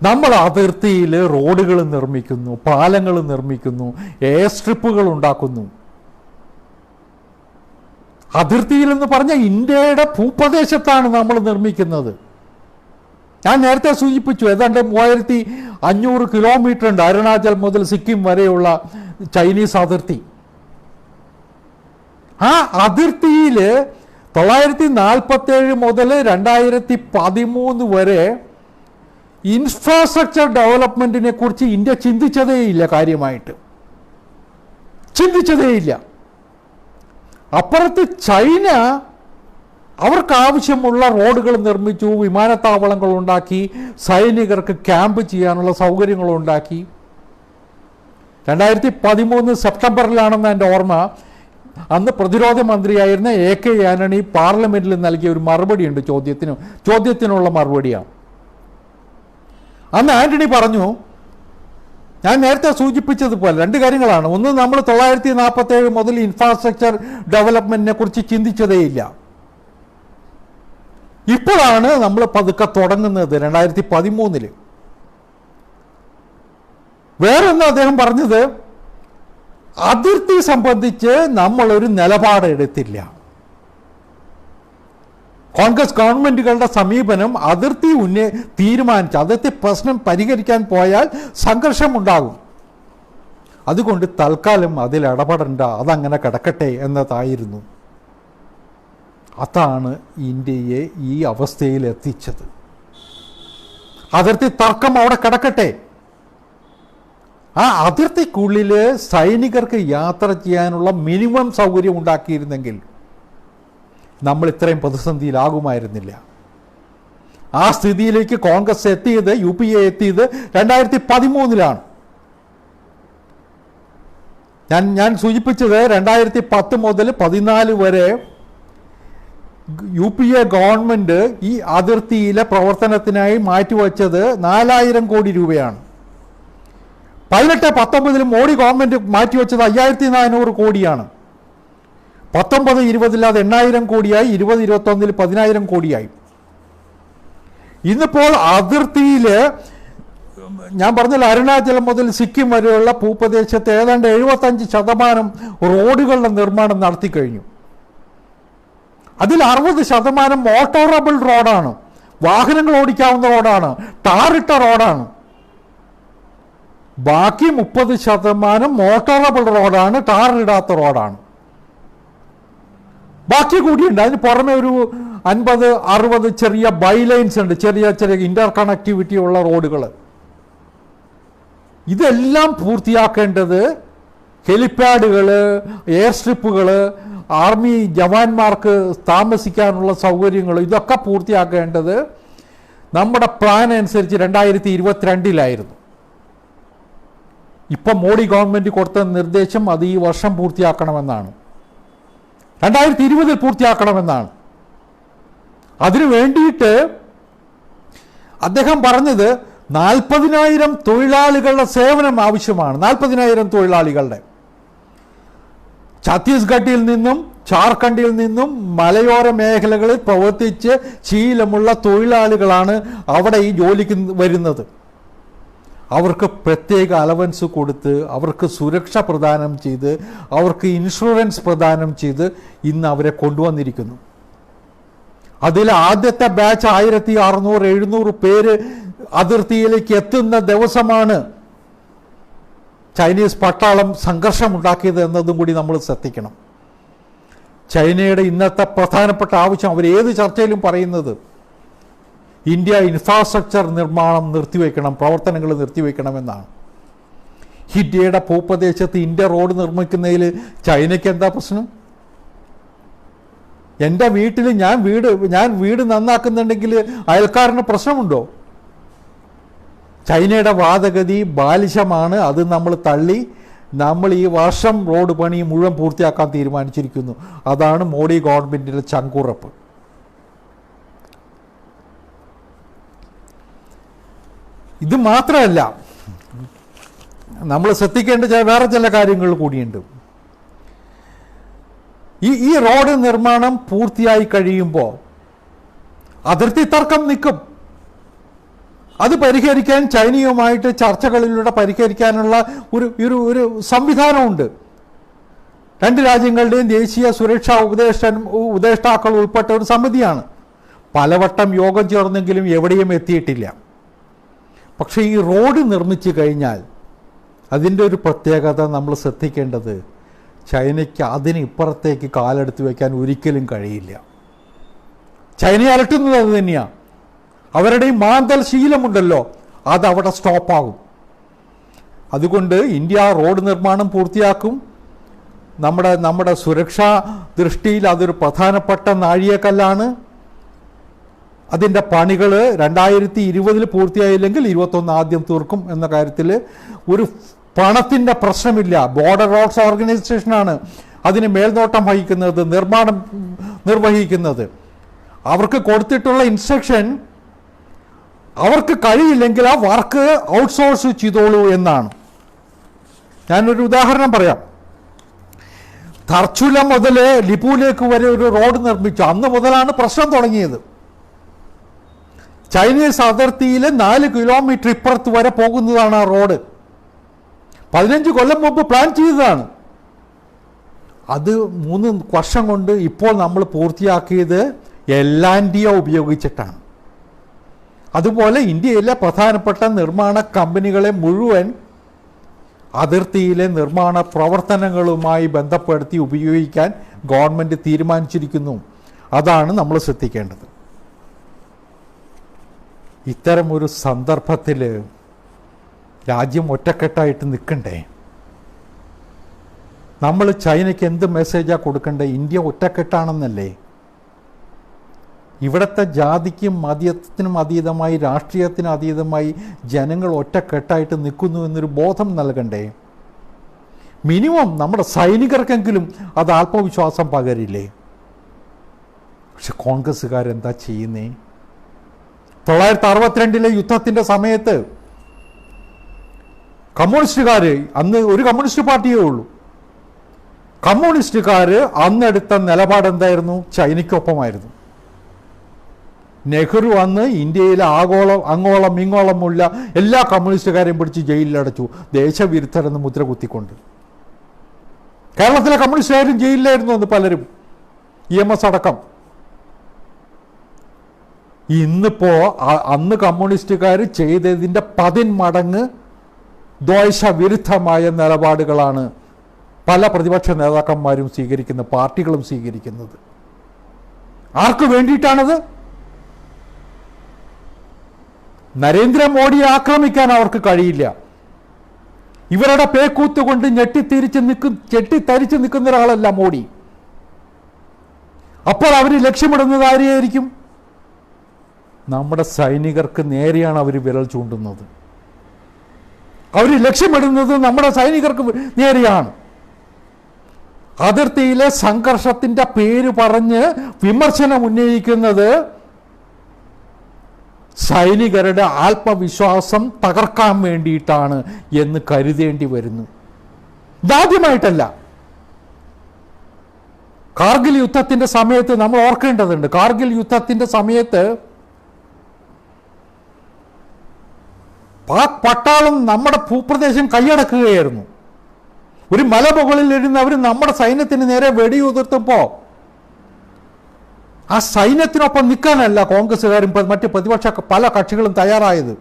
നമ്മൾ അതിർത്തിയിൽ റോഡുകൾ നിർമ്മിക്കുന്നു, പാലങ്ങൾ നിർമ്മിക്കുന്നു, എയർ സ്ട്രിപ്പുകൾ ഉണ്ടാക്കുന്നു. അതിർത്തിയിൽ എന്ന് പറഞ്ഞാൽ ഇന്ത്യയുടെ ഭൂപ്രദേശത്താണ് നമ്മൾ നിർമ്മിക്കുന്നത്. ഞാൻ നേരത്തെ സൂചിപ്പിച്ചു, ഏതാണ്ട് 3500 കിലോമീറ്റർ ഉണ്ട് അരുണാചൽ മുതൽ സിക്കിം വരെയുള്ള ചൈനീസ് അതിർത്തി. ആ അതിർത്തിയിൽ 947 മുതൽ 2013 വരെ ഇൻഫ്രാസ്ട്രക്ചർ ഡെവലപ്മെന്റിനെ കുറിച്ച് ഇന്ത്യ ചിന്തിച്ചതേയില്ല, കാര്യമായിട്ട് ചിന്തിച്ചതേയില്ല. അപ്പുറത്ത് ചൈന അവർക്കാവശ്യമുള്ള റോഡുകൾ നിർമ്മിച്ചു, വിമാനത്താവളങ്ങൾ ഉണ്ടാക്കി, സൈനികർക്ക് ക്യാമ്പ് ചെയ്യാനുള്ള സൗകര്യങ്ങൾ ഉണ്ടാക്കി. 2013 സെപ്റ്റംബറിലാണെന്ന് എൻ്റെ ഓർമ്മ. അന്ന് പ്രതിരോധ മന്ത്രിയായിരുന്ന AK ആന്റണി പാർലമെന്റിൽ നൽകിയ ഒരു മറുപടിയുണ്ട്, ചോദ്യത്തിനുള്ള മറുപടിയാണ്. അന്ന് ആന്റണി പറഞ്ഞു, ഞാൻ നേരത്തെ സൂചിപ്പിച്ചതുപോലെ 2 കാര്യങ്ങളാണ്. ഒന്ന്, നമ്മൾ 947 മുതൽ ഇൻഫ്രാസ്ട്രക്ചർ ഡെവലപ്മെന്റിനെ കുറിച്ച് ചിന്തിച്ചതേയില്ല. ഇപ്പോഴാണ് നമ്മൾ പതുക്കെ തുടങ്ങുന്നത് 2013. വേറൊന്ന് അദ്ദേഹം പറഞ്ഞത്, അതിർത്തി സംബന്ധിച്ച് നമ്മളൊരു നിലപാടെടുത്തില്ല. കോൺഗ്രസ് ഗവൺമെന്റുകളുടെ സമീപനം അതിർത്തി അതിർത്തി പ്രശ്നം പരിഹരിക്കാൻ പോയാൽ സംഘർഷമുണ്ടാകും, അതുകൊണ്ട് തൽക്കാലം അതിൽ ഇടപെടേണ്ട, അതങ്ങനെ കിടക്കട്ടെ എന്നതായിരുന്നു. അതാണ് ഇന്ത്യയെ ഈ അവസ്ഥയിൽ എത്തിച്ചത്. അതിർത്തി തർക്കം അവിടെ കിടക്കട്ടെ. ആ അതിർത്തിക്കുള്ളിൽ സൈനികർക്ക് യാത്ര ചെയ്യാനുള്ള മിനിമം സൗകര്യം ഉണ്ടാക്കിയിരുന്നെങ്കിൽ നമ്മൾ ഇത്രയും പ്രതിസന്ധിയിലാകുമായിരുന്നില്ല. ആ സ്ഥിതിയിലേക്ക് കോൺഗ്രസ് എത്തിയത്, UPA എത്തിയത് 2013 ഞാൻ സൂചിപ്പിച്ചത് 2010 മുതൽ 2014 വരെ UPA ഗവൺമെന്റ് ഈ അതിർത്തിയിലെ പ്രവർത്തനത്തിനായി മാറ്റിവെച്ചത് 4000 കോടി രൂപയാണ്. 18-19 മോഡി ഗവൺമെന്റ് മാറ്റിവെച്ചത് 5400 കോടിയാണ്. 19-20 അത് 8000 കോടിയായി, 20-21 10,000 കോടിയായി. ഇന്നിപ്പോൾ അതിർത്തിയിൽ ഞാൻ പറഞ്ഞാൽ അരുണാചലം മുതൽ സിക്കിം വരെയുള്ള ഭൂപ്രദേശത്ത് ഏതാണ്ട് 75% റോഡുകളുടെ നിർമ്മാണം നടത്തി കഴിഞ്ഞു. അതിൽ 60% മോട്ടോറബിൾ റോഡാണ്, വാഹനങ്ങൾ ഓടിക്കാവുന്ന റോഡാണ്, ടാറിട്ട റോഡാണ്. ബാക്കി 30% മോട്ടോറബിൾ റോഡാണ്, ടാറിടാത്ത റോഡാണ്. ബാക്കി കൂടിയുണ്ട്. അതിന് പുറമെ ഒരു 50-60 ചെറിയ ബൈലൈൻസ് ഉണ്ട്, ചെറിയ ഇന്റർ കണക്ടിവിറ്റി ഉള്ള റോഡുകൾ. ഇതെല്ലാം പൂർത്തിയാക്കേണ്ടത് ഹെലിപ്പാഡുകൾ, എയർ സ്ട്രിപ്പുകൾ, ആർമി ജവാന്മാർക്ക് താമസിക്കാനുള്ള സൗകര്യങ്ങൾ, ഇതൊക്കെ പൂർത്തിയാക്കേണ്ടത് നമ്മുടെ പ്ലാൻ അനുസരിച്ച് 2022 ഇപ്പം മോഡി ഗവൺമെൻറ് കൊടുത്ത നിർദ്ദേശം അത് ഈ വർഷം പൂർത്തിയാക്കണമെന്നാണ്, 2020 പൂർത്തിയാക്കണമെന്നാണ്. അതിനു വേണ്ടിയിട്ട് അദ്ദേഹം പറഞ്ഞത് 40,000 തൊഴിലാളികളുടെ സേവനം ആവശ്യമാണ്. 40,000 തൊഴിലാളികളുടെ ഛത്തീസ്ഗഡിൽ നിന്നും ജാർഖണ്ഡിൽ നിന്നും മലയോര മേഖലകളിൽ പ്രവർത്തിച്ച് ശീലമുള്ള തൊഴിലാളികളാണ് അവിടെ ഈ ജോലിക്ക് വരുന്നത്. അവർക്ക് പ്രത്യേക അലവൻസ് കൊടുത്ത്, അവർക്ക് സുരക്ഷ പ്രദാനം ചെയ്ത്, അവർക്ക് ഇൻഷുറൻസ് പ്രദാനം ചെയ്ത് ഇന്ന് അവരെ കൊണ്ടുവന്നിരിക്കുന്നു. അതിൽ ആദ്യത്തെ ബാച്ച് 1600-1700 പേര് അതിർത്തിയിലേക്ക് എത്തുന്ന ദിവസമാണ് ചൈനീസ് പട്ടാളം സംഘർഷമുണ്ടാക്കിയത് എന്നതും കൂടി നമ്മൾ ശ്രദ്ധിക്കണം. ചൈനയുടെ ഇന്നത്തെ പ്രധാനപ്പെട്ട ആവശ്യം, അവർ ഏത് ചർച്ചയിലും പറയുന്നത്, ഇന്ത്യ ഇൻഫ്രാസ്ട്രക്ചർ നിർമ്മാണം നിർത്തിവെക്കണം, പ്രവർത്തനങ്ങൾ നിർത്തിവെക്കണമെന്നാണ്. ഇന്ത്യയുടെ ഭൂപ്രദേശത്ത് ഇന്ത്യ റോഡ് നിർമ്മിക്കുന്നതിൽ ചൈനയ്ക്ക് എന്താ പ്രശ്നം? എൻ്റെ വീട്ടിൽ ഞാൻ വീട് നന്നാക്കുന്നുണ്ടെങ്കിൽ അയൽക്കാരന് പ്രശ്നമുണ്ടോ? ചൈനയുടെ വാദഗതി ബാലിശമാണ്. അത് നമ്മൾ തള്ളി നമ്മൾ ഈ വർഷം റോഡ് പണി മുഴുവൻ പൂർത്തിയാക്കാൻ തീരുമാനിച്ചിരിക്കുന്നു. അതാണ് മോഡി ഗവൺമെൻറ്റിൻ്റെ ചങ്കുറപ്പ്. ഇത് മാത്രമല്ല, നമ്മൾ ശ്രദ്ധിക്കേണ്ട വേറെ ചില കാര്യങ്ങൾ കൂടിയുണ്ട്. ഈ റോഡ് നിർമ്മാണം പൂർത്തിയായി കഴിയുമ്പോൾ അതിർത്തി തർക്കം നിൽക്കും. അത് പരിഹരിക്കാൻ ചൈനയുമായിട്ട് ചർച്ചകളിലൂടെ പരിഹരിക്കാനുള്ള ഒരു സംവിധാനമുണ്ട്. രണ്ട് രാജ്യങ്ങളുടെയും ദേശീയ സുരക്ഷാ ഉപദേഷ്ടാക്കൾ ഉൾപ്പെട്ട ഒരു സമിതിയാണ്. പലവട്ടം യോഗം ചേർന്നെങ്കിലും എവിടെയും എത്തിയിട്ടില്ല. പക്ഷേ ഈ റോഡ് നിർമ്മിച്ചു കഴിഞ്ഞാൽ അതിൻ്റെ ഒരു പ്രത്യേകത നമ്മൾ ശ്രദ്ധിക്കേണ്ടത്, ചൈനയ്ക്ക് അതിന് ഇപ്പുറത്തേക്ക് കാലെടുത്ത് വയ്ക്കാൻ ഒരിക്കലും കഴിയില്ല. ചൈനയെ അലട്ടുന്നത് അത് തന്നെയാണ്. അവരുടെ ഈ മാന്തൽ ശീലമുണ്ടല്ലോ, അത് അവിടെ സ്റ്റോപ്പാകും. അതുകൊണ്ട് ഇന്ത്യ റോഡ് നിർമ്മാണം പൂർത്തിയാക്കും. നമ്മുടെ സുരക്ഷാ ദൃഷ്ടിയിൽ അതൊരു പ്രധാനപ്പെട്ട നാഴികക്കല്ലാണ്. അതിൻ്റെ പണികൾ 2020 പൂർത്തിയായില്ലെങ്കിൽ 2021 ആദ്യം തീർക്കും എന്ന കാര്യത്തിൽ ഒരു പണത്തിൻ്റെ പ്രശ്നമില്ല. ബോർഡർ റോഡ്സ് ഓർഗനൈസേഷനാണ് അതിന് മേൽനോട്ടം വഹിക്കുന്നത്, നിർവഹിക്കുന്നത്. അവർക്ക് കൊടുത്തിട്ടുള്ള ഇൻസ്ട്രക്ഷൻ, അവർക്ക് കഴിയില്ലെങ്കിൽ ആ വർക്ക് ഔട്ട്സോഴ്സ് ചെയ്തോളൂ എന്നാണ്. ഞാനൊരു ഉദാഹരണം പറയാം. ധർച്ചുല മുതൽ ലിപുലേക്ക് വരെ ഒരു റോഡ് നിർമ്മിച്ചു. അന്ന് മുതലാണ് പ്രശ്നം തുടങ്ങിയത്. ചൈനീസ് അതിർത്തിയിൽ 4 കിലോമീറ്റർ ഇപ്പുറത്ത് വരെ പോകുന്നതാണ് ആ റോഡ്. 15 കൊല്ലം മുമ്പ് പ്ലാൻ ചെയ്തതാണ്. അത് 3 വർഷം കൊണ്ട് ഇപ്പോൾ നമ്മൾ പൂർത്തിയാക്കിയത് എൽ&ടി ഉപയോഗിച്ചിട്ടാണ്. അതുപോലെ ഇന്ത്യയിലെ പ്രധാനപ്പെട്ട നിർമ്മാണ കമ്പനികളെ മുഴുവൻ അതിർത്തിയിലെ നിർമ്മാണ പ്രവർത്തനങ്ങളുമായി ബന്ധപ്പെടുത്തി ഉപയോഗിക്കാൻ ഗവൺമെൻറ് തീരുമാനിച്ചിരിക്കുന്നു. അതാണ് നമ്മൾ ശ്രദ്ധിക്കേണ്ടത്. ഇത്തരമൊരു സന്ദർഭത്തിൽ രാജ്യം ഒറ്റക്കെട്ടായിട്ട് നിൽക്കണ്ടേ? നമ്മൾ ചൈനയ്ക്ക് എന്ത് മെസ്സേജാണ് കൊടുക്കണ്ടേ? ഇന്ത്യ ഒറ്റക്കെട്ടാണെന്നല്ലേ? ഇവിടുത്തെ ജാതിക്കും മതത്തിനും അതീതമായി, രാഷ്ട്രീയത്തിന് അതീതമായി ജനങ്ങൾ ഒറ്റക്കെട്ടായിട്ട് നിൽക്കുന്നു എന്നൊരു ബോധം നൽകണ്ടേ? മിനിമം നമ്മുടെ സൈനികർക്കെങ്കിലും അത് ആത്മവിശ്വാസം പകരില്ലേ? പക്ഷെ കോൺഗ്രസ്സുകാരെന്താ ചെയ്യുന്നേ? 1962 യുദ്ധത്തിൻ്റെ സമയത്ത് കമ്മ്യൂണിസ്റ്റുകാർ, അന്ന് ഒരു കമ്മ്യൂണിസ്റ്റ് പാർട്ടിയേ ഉള്ളൂ, കമ്മ്യൂണിസ്റ്റുകാർ അന്നെടുത്ത നിലപാടെന്തായിരുന്നു? ചൈനയ്ക്കൊപ്പമായിരുന്നു. നെഹ്റു അന്ന് ഇന്ത്യയിലെ അങ്ങോളം ഇങ്ങോളമുള്ള എല്ലാ കമ്മ്യൂണിസ്റ്റുകാരെയും പിടിച്ച് ജയിലിലടച്ചു, ദേശവിരുദ്ധരെന്ന് മുദ്ര കുത്തിക്കൊണ്ട്. കേരളത്തിലെ കമ്മ്യൂണിസ്റ്റുകാരും ജയിലിലായിരുന്നു അന്ന് പലരും, EMS അടക്കം. ഇന്നിപ്പോ അന്ന് കമ്മ്യൂണിസ്റ്റുകാർ ചെയ്തതിൻ്റെ 10 മടങ്ങ് ദേശവിരുദ്ധമായ നിലപാടുകളാണ് പല പ്രതിപക്ഷ നേതാക്കന്മാരും സ്വീകരിക്കുന്നത്, പാർട്ടികളും സ്വീകരിക്കുന്നത്. ആർക്ക് വേണ്ടിയിട്ടാണത്? നരേന്ദ്രമോദിയെ ആക്രമിക്കാൻ അവർക്ക് കഴിയില്ല. ഇവരുടെ പേക്കൂത്ത് കൊണ്ട് ഞെട്ടിത്തരിച്ച് നിൽക്കുന്ന ഒരാളല്ല മോഡി. അപ്പോൾ അവർ ലക്ഷ്യമിടുന്നത് ആരെയായിരിക്കും? നമ്മുടെ സൈനികർക്ക് നേരെയാണ് അവർ വിരൽ ചൂണ്ടുന്നത്. അവർ ലക്ഷ്യമിടുന്നത് നമ്മുടെ സൈനികർക്ക് നേരെയാണ്. അതിർത്തിയിലെ സംഘർഷത്തിന്റെ പേര് പറഞ്ഞ് വിമർശനം ഉന്നയിക്കുന്നത് സൈനികരുടെ ആത്മവിശ്വാസം തകർക്കാൻ വേണ്ടിയിട്ടാണ് എന്ന് കരുതേണ്ടി വരുന്നു. ഇതാദ്യമായിട്ടല്ല. കാർഗിൽ യുദ്ധത്തിന്റെ സമയത്ത് നമ്മൾ ഓർക്കേണ്ടതുണ്ട്. കാർഗിൽ യുദ്ധത്തിന്റെ സമയത്ത് പാക് പട്ടാളം നമ്മുടെ ഭൂപ്രദേശം കൈയടക്കുകയായിരുന്നു. ഒരു മലമുകളിൽ ഇരുന്ന് അവർ നമ്മുടെ സൈന്യത്തിന് നേരെ വെടിയുതിർത്തപ്പോൾ ആ സൈന്യത്തിനൊപ്പം നിൽക്കാനല്ല കോൺഗ്രസ്സുകാരും മറ്റ് പ്രതിപക്ഷ പല കക്ഷികളും തയ്യാറായത്.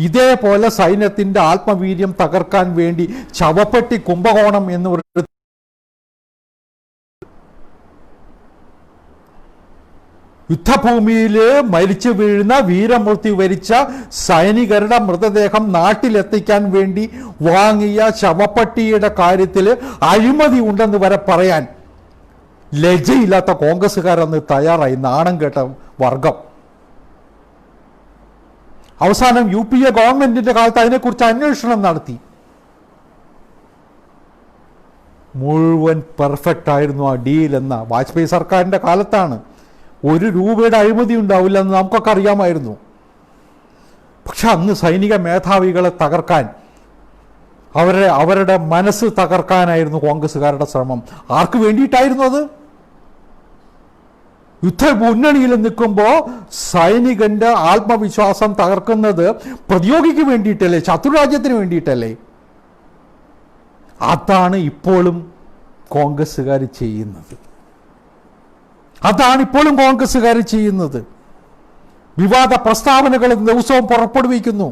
ഇതേപോലെ സൈന്യത്തിന്റെ ആത്മവീര്യം തകർക്കാൻ വേണ്ടി ശവപ്പെട്ടി കുംഭകോണം എന്ന് പറയുന്നത് യുദ്ധഭൂമിയിൽ മരിച്ചു വീഴുന്ന വീരമൃത്യു വരിച്ച സൈനികരുടെ മൃതദേഹം നാട്ടിലെത്തിക്കാൻ വേണ്ടി വാങ്ങിയ ശവപ്പെട്ടിയുടെ കാര്യത്തിൽ അഴിമതി ഉണ്ടെന്ന് വരെ പറയാൻ ലജ്ജയില്ലാത്ത കോൺഗ്രസ്സുകാരന്ന് തയ്യാറായി. നാണം കേട്ട വർഗം. അവസാനം UPA ഗവൺമെന്റിന്റെ കാലത്ത് അതിനെക്കുറിച്ച് അന്വേഷണം നടത്തി. മുഴുവൻ പെർഫെക്റ്റ് ആയിരുന്നു ആ ഡീൽ എന്ന വാജ്പേയി സർക്കാരിന്റെ കാലത്താണ്. 1 രൂപയുടെ അഴിമതി ഉണ്ടാവില്ല എന്ന് നമുക്കൊക്കെ അറിയാമായിരുന്നു. പക്ഷെ അന്ന് സൈനിക മേധാവികളെ തകർക്കാൻ, അവരുടെ മനസ്സ് തകർക്കാനായിരുന്നു കോൺഗ്രസ്സുകാരുടെ ശ്രമം. ആർക്ക് വേണ്ടിയിട്ടായിരുന്നു അത്? യുദ്ധമുന്നണിയിൽ നിൽക്കുമ്പോൾ സൈനികന്റെ ആത്മവിശ്വാസം തകർക്കുന്നത് പ്രതിയോഗിക്ക് വേണ്ടിയിട്ടല്ലേ, ശത്രുരാജ്യത്തിന് വേണ്ടിയിട്ടല്ലേ? അതാണ് ഇപ്പോഴും കോൺഗ്രസ്സുകാർ ചെയ്യുന്നത്. വിവാദ പ്രസ്താവനകൾ ദിവസവും പുറപ്പെടുവിക്കുന്നു.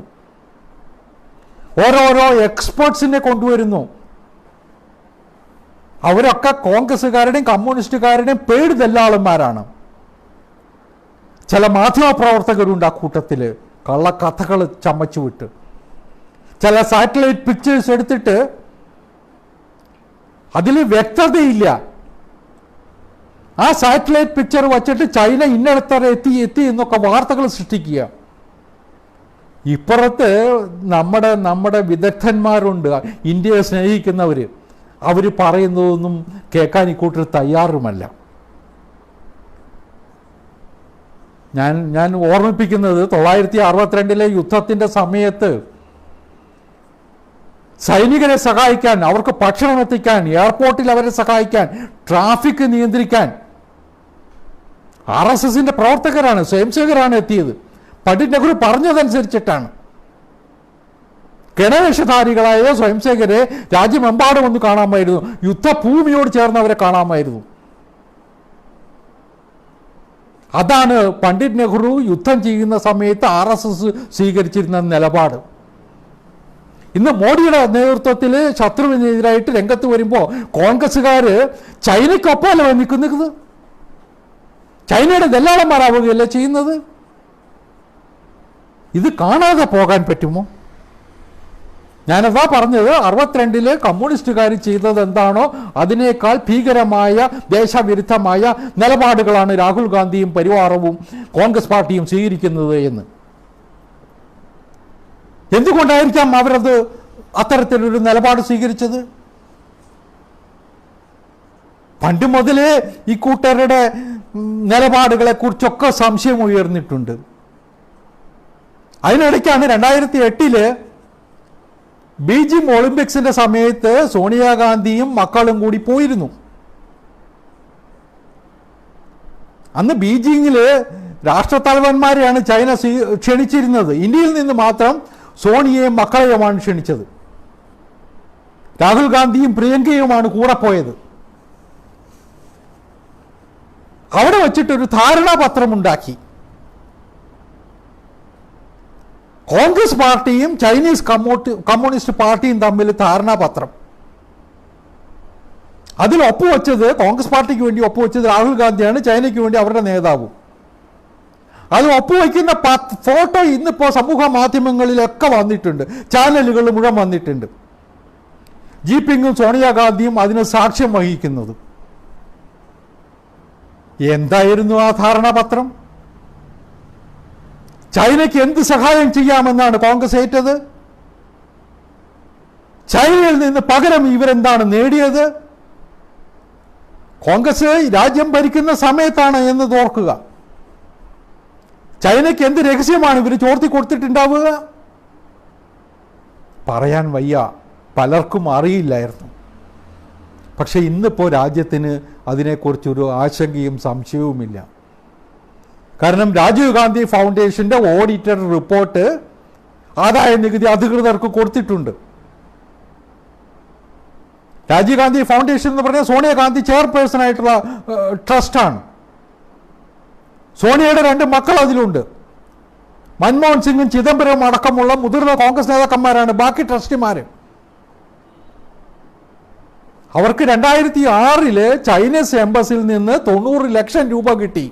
ഓരോരോ എക്സ്പേർട്സിനെ കൊണ്ടുവരുന്നു. അവരൊക്കെ കോൺഗ്രസ്സുകാരുടെയും കമ്മ്യൂണിസ്റ്റുകാരുടെയും പേടി ദല്ലാളന്മാരാണ്. ചില മാധ്യമപ്രവർത്തകരുണ്ട് ആ കൂട്ടത്തിൽ, കള്ളക്കഥകൾ ചമച്ചു വിട്ട് ചില സാറ്റലൈറ്റ് പിക്ചേഴ്സ് എടുത്തിട്ട് അതിൽ വ്യക്തതയില്ല. ആ സാറ്റലൈറ്റ് പിക്ചർ വച്ചിട്ട് ചൈന ഇന്നടത്തറ എത്തി എന്നൊക്കെ വാർത്തകൾ സൃഷ്ടിക്കുക. ഇപ്പുറത്ത് നമ്മുടെ വിദഗ്ധന്മാരുണ്ട്, ഇന്ത്യയെ സ്നേഹിക്കുന്നവർ. അവർ പറയുന്നതൊന്നും കേൾക്കാൻ ഇക്കൂട്ടർ തയ്യാറുമല്ല. ഞാൻ ഓർമ്മിപ്പിക്കുന്നത് 1962 യുദ്ധത്തിന്റെ സമയത്ത് സൈനികരെ സഹായിക്കാൻ, അവർക്ക് ഭക്ഷണം എത്തിക്കാൻ, എയർപോർട്ടിൽ അവരെ സഹായിക്കാൻ, ട്രാഫിക് നിയന്ത്രിക്കാൻ RSSന്റെ പ്രവർത്തകരാണ്, സ്വയംസേവകരാണ് എത്തിയത്. പണ്ഡിറ്റ് നെഹ്റു പറഞ്ഞതനുസരിച്ചിട്ടാണ്. ഗണവേഷധാരികളായ സ്വയംസേവകരെ രാജ്യമെമ്പാടും ഒന്ന് കാണാമായിരുന്നു. യുദ്ധഭൂമിയോട് ചേർന്ന് അവരെ കാണാമായിരുന്നു. അതാണ് പണ്ഡിറ്റ് നെഹ്റു യുദ്ധം ചെയ്യുന്ന സമയത്ത് RSS സ്വീകരിച്ചിരുന്ന നിലപാട്. ഇന്ന് മോഡിയുടെ നേതൃത്വത്തിൽ ശത്രുവിനെതിരായിട്ട് രംഗത്ത് വരുമ്പോൾ കോൺഗ്രസ്സുകാർ ചൈനയ്ക്കൊപ്പമല്ല നിൽക്കുന്നത്, ചൈനയുടെ ദല്ലാളന്മാരാവുകയല്ലേ ചെയ്യുന്നത്. ഇത് കാണാതെ പോകാൻ പറ്റുമോ? ഞാനതാ പറഞ്ഞത്, 62 കമ്മ്യൂണിസ്റ്റുകാർ ചെയ്തത് എന്താണോ അതിനേക്കാൾ ഭീകരമായ ദേശവിരുദ്ധമായ നിലപാടുകളാണ് രാഹുൽ ഗാന്ധിയും പരിവാരവും കോൺഗ്രസ് പാർട്ടിയും സ്വീകരിക്കുന്നത് എന്ന്. എന്തുകൊണ്ടായിരിക്കാം അവരത് അത്തരത്തിലൊരു നിലപാട് സ്വീകരിച്ചത്? പണ്ട് മുതലേ ഈ കൂട്ടരുടെ നിലപാടുകളെ കുറിച്ചൊക്കെ സംശയം ഉയർന്നിട്ടുണ്ട്. അതിനിടയ്ക്കാണ് 2008 ബീജിംഗ് ഒളിമ്പിക്സിന്റെ സമയത്ത് സോണിയാഗാന്ധിയും മക്കളും കൂടി പോയിരുന്നു. അന്ന് ബീജിംഗിൽ രാഷ്ട്രത്തലവന്മാരെയാണ് ചൈന ക്ഷണിച്ചിരുന്നത്. ഇന്ത്യയിൽ നിന്ന് മാത്രം സോണിയയും മക്കളെയുമാണ് ക്ഷണിച്ചത്. രാഹുൽ ഗാന്ധിയും പ്രിയങ്കയുമാണ് കൂടെ പോയത്. അവിടെ വച്ചിട്ടൊരു ധാരണാപത്രമുണ്ടാക്കി. കോൺഗ്രസ് പാർട്ടിയും ചൈനീസ് കമ്മ്യൂണിസ്റ്റ് പാർട്ടിയും തമ്മിൽ ധാരണാപത്രം. അതിൽ ഒപ്പുവെച്ചത്, കോൺഗ്രസ് പാർട്ടിക്ക് വേണ്ടി ഒപ്പുവെച്ചത് രാഹുൽ ഗാന്ധിയാണ്, ചൈനയ്ക്ക് വേണ്ടി അവരുടെ നേതാവും. അത് ഒപ്പുവയ്ക്കുന്ന ഫോട്ടോ ഇന്നിപ്പോൾ സമൂഹ മാധ്യമങ്ങളിലൊക്കെ വന്നിട്ടുണ്ട്, ചാനലുകൾ മുഴുവൻ വന്നിട്ടുണ്ട്. ജിപിങ്ങും സോണിയാഗാന്ധിയും അതിന് സാക്ഷ്യം വഹിക്കുന്നത്. എന്തായിരുന്നു ആ ധാരണാപത്രം? ചൈനയ്ക്ക് എന്ത് സഹായം ചെയ്യാമെന്നാണ് കോൺഗ്രസ് ഏറ്റത്? ചൈനയിൽ നിന്ന് പകരം ഇവരെന്താണ് നേടിയത്? കോൺഗ്രസ് രാജ്യം ഭരിക്കുന്ന സമയത്താണ് എന്ന് ഓർക്കുക. ചൈനയ്ക്ക് എന്ത് രഹസ്യമാണ് ഇവർ ചോർത്തി കൊടുത്തിട്ടുണ്ടാവുക? പറയാൻ വയ്യ, പലർക്കും അറിയില്ലായിരുന്നു. പക്ഷെ ഇന്നിപ്പോൾ രാജ്യത്തിന് അതിനെക്കുറിച്ചൊരു ആശങ്കയും സംശയവുമില്ല. കാരണം രാജീവ് ഗാന്ധി ഫൗണ്ടേഷന്റെ ഓഡിറ്റർ റിപ്പോർട്ട് ആദായ നികുതി അധികൃതർക്ക് കൊടുത്തിട്ടുണ്ട്. രാജീവ് ഗാന്ധി ഫൗണ്ടേഷൻ എന്ന് പറഞ്ഞാൽ സോണിയാഗാന്ധി ചെയർപേഴ്സൺ ആയിട്ടുള്ള ട്രസ്റ്റാണ്. സോണിയയുടെ 2 മക്കൾ അതിലുണ്ട്. മൻമോഹൻ സിംഗും ചിദംബരവും അടക്കമുള്ള മുതിർന്ന കോൺഗ്രസ് നേതാക്കന്മാരാണ് ബാക്കി ട്രസ്റ്റിമാർ. അവർക്ക് 2006 ചൈനീസ് എംബസിയിൽ നിന്ന് 90 ലക്ഷം രൂപ കിട്ടി.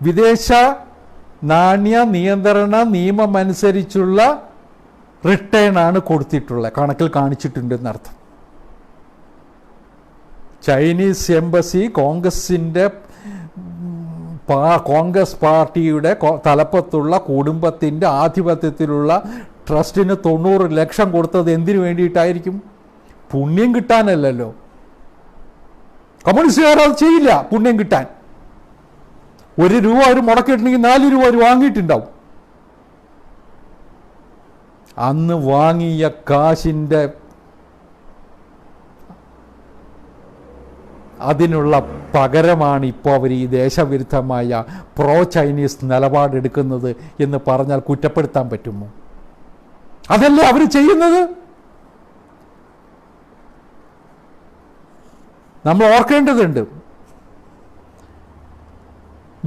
വിദേശ നാണ്യ നിയന്ത്രണ നിയമമനുസരിച്ചുള്ള റിട്ടേൺ ആണ് കൊടുത്തിട്ടുള്ളത്, കണക്കിൽ കാണിച്ചിട്ടുണ്ടെന്നർത്ഥം. ചൈനീസ് എംബസി കോൺഗ്രസ് പാർട്ടിയുടെ തലപ്പത്തുള്ള കുടുംബത്തിൻ്റെ ആധിപത്യത്തിലുള്ള ട്രസ്റ്റിന് 90 ലക്ഷം കൊടുത്തത് എന്തിനു വേണ്ടിയിട്ടായിരിക്കും? പുണ്യം കിട്ടാനല്ലല്ലോ. കമ്മ്യൂണിസ്റ്റുകാർ അത് ചെയ്യില്ല. പുണ്യം കിട്ടാൻ 1 രൂപ അവർ മുടക്കിയിട്ടുണ്ടെങ്കിൽ 4 രൂപ അവർ വാങ്ങിയിട്ടുണ്ടാവും. അന്ന് വാങ്ങിയ കാശിൻ്റെ അതിനുള്ള പകരമാണ് ഇപ്പോൾ അവർ ഈ ദേശവിരുദ്ധമായ പ്രോ ചൈനീസ് നിലപാടെടുക്കുന്നത് എന്ന് പറഞ്ഞാൽ കുറ്റപ്പെടുത്താൻ പറ്റുമോ? അതല്ലേ അവർ ചെയ്യുന്നത്? നമ്മൾ ഓർക്കേണ്ടതുണ്ട്.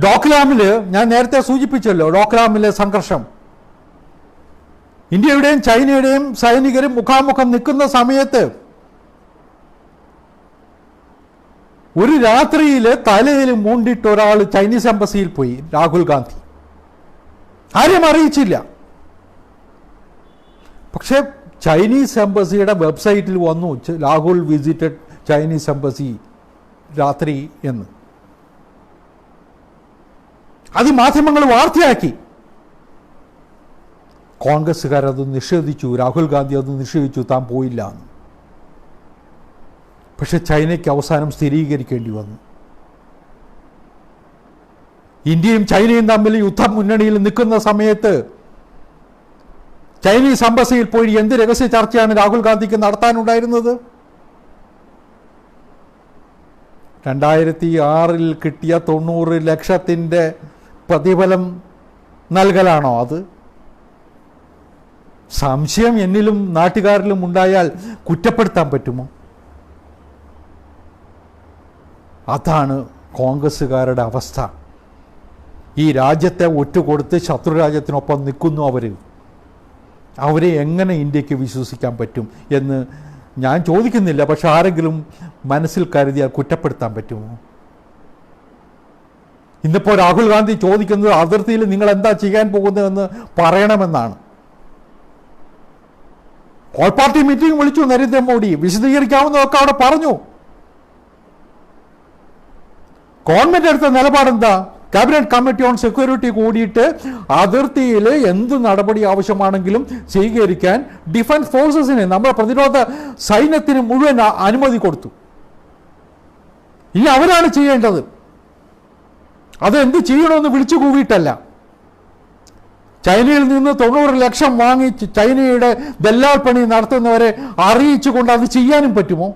ഡോക്ലാമിൽ ഞാൻ നേരത്തെ സൂചിപ്പിച്ചല്ലോ, ഡോക്ലാമിലെ സംഘർഷം. ഇന്ത്യയുടെയും ചൈനയുടെയും സൈനികരും മുഖാമുഖം നിൽക്കുന്ന സമയത്ത് ഒരു രാത്രിയിൽ തലയിൽ മൂണ്ടിട്ട് ഒരാൾ ചൈനീസ് എംബസിയിൽ പോയി, രാഹുൽ ഗാന്ധി. ആരും അറിയിച്ചില്ല. പക്ഷെ ചൈനീസ് എംബസിയുടെ വെബ്സൈറ്റിൽ വന്നു രാഹുൽ വിസിറ്റഡ് ചൈനീസ് എംബസി രാത്രി എന്ന്. അത് മാധ്യമങ്ങൾ വാർത്തയാക്കി. കോൺഗ്രസ്സുകാരത് നിഷേധിച്ചു, രാഹുൽ ഗാന്ധി അത് നിഷേധിച്ചു, താൻ പോയില്ല എന്ന്. പക്ഷെ ചൈനയ്ക്ക് അവസാനം സ്ഥിരീകരിക്കേണ്ടി വന്നു. ഇന്ത്യയും ചൈനയും തമ്മിൽ യുദ്ധമുന്നണിയിൽ നിൽക്കുന്ന സമയത്ത് ചൈനീസ് എംബസിയിൽ പോയി എന്ത് രഹസ്യ ചർച്ചയാണ് രാഹുൽ ഗാന്ധിക്ക് നടത്താനുണ്ടായിരുന്നത്? 2006 കിട്ടിയ 90 ലക്ഷത്തിൻ്റെ പ്രതിഫലം നൽകലാണോ അത്? സംശയം എന്നിലും നാട്ടുകാരിലും ഉണ്ടായാൽ കുറ്റപ്പെടുത്താൻ പറ്റുമോ? അതാണ് കോൺഗ്രസ്സുകാരുടെ അവസ്ഥ. ഈ രാജ്യത്തെ ഒറ്റുകൊടുത്ത് ശത്രുരാജ്യത്തിനൊപ്പം നിൽക്കുന്നു അവരെ എങ്ങനെ ഇന്ത്യക്ക് വിശ്വസിക്കാൻ പറ്റും എന്ന് ഞാൻ ചോദിക്കുന്നില്ല. പക്ഷെ ആരെങ്കിലും മനസ്സിൽ കരുതിയാൽ കുറ്റപ്പെടുത്താൻ പറ്റുമോ? ഇന്നിപ്പോൾ രാഹുൽ ഗാന്ധി ചോദിക്കുന്നത് അതിർത്തിയിൽ നിങ്ങൾ എന്താ ചെയ്യാൻ പോകുന്നതെന്ന് പറയണമെന്നാണ്. ഓൾ പാർട്ടി മീറ്റിംഗ് വിളിച്ചു നരേന്ദ്രമോദി, വിശദീകരിക്കാവുന്നതൊക്കെ അവിടെ പറഞ്ഞു. ഗവൺമെന്റ് എടുത്ത നിലപാടെന്താ? ക്യാബിനറ്റ് കമ്മിറ്റി ഓൺ സെക്യൂരിറ്റി കൂടിയിട്ട് അതിർത്തിയിൽ എന്ത് നടപടി ആവശ്യമാണെങ്കിലും സ്വീകരിക്കാൻ ഡിഫൻസ് ഫോഴ്സസിന്, നമ്മുടെ പ്രതിരോധ സൈന്യത്തിന് മുഴുവൻ അനുമതി കൊടുത്തു. ഇനി അവരാണ് ചെയ്യേണ്ടത്. അതെന്ത് ചെയ്യണമെന്ന് വിളിച്ചു കൂവിയിട്ടല്ല. ചൈനയിൽ നിന്ന് 90 ലക്ഷം വാങ്ങി ചൈനയുടെ ദല്ലാൽ പണി നടത്തുന്നവരെ അറിയിച്ചുകൊണ്ട് അത് ചെയ്യാനും പറ്റുമോ?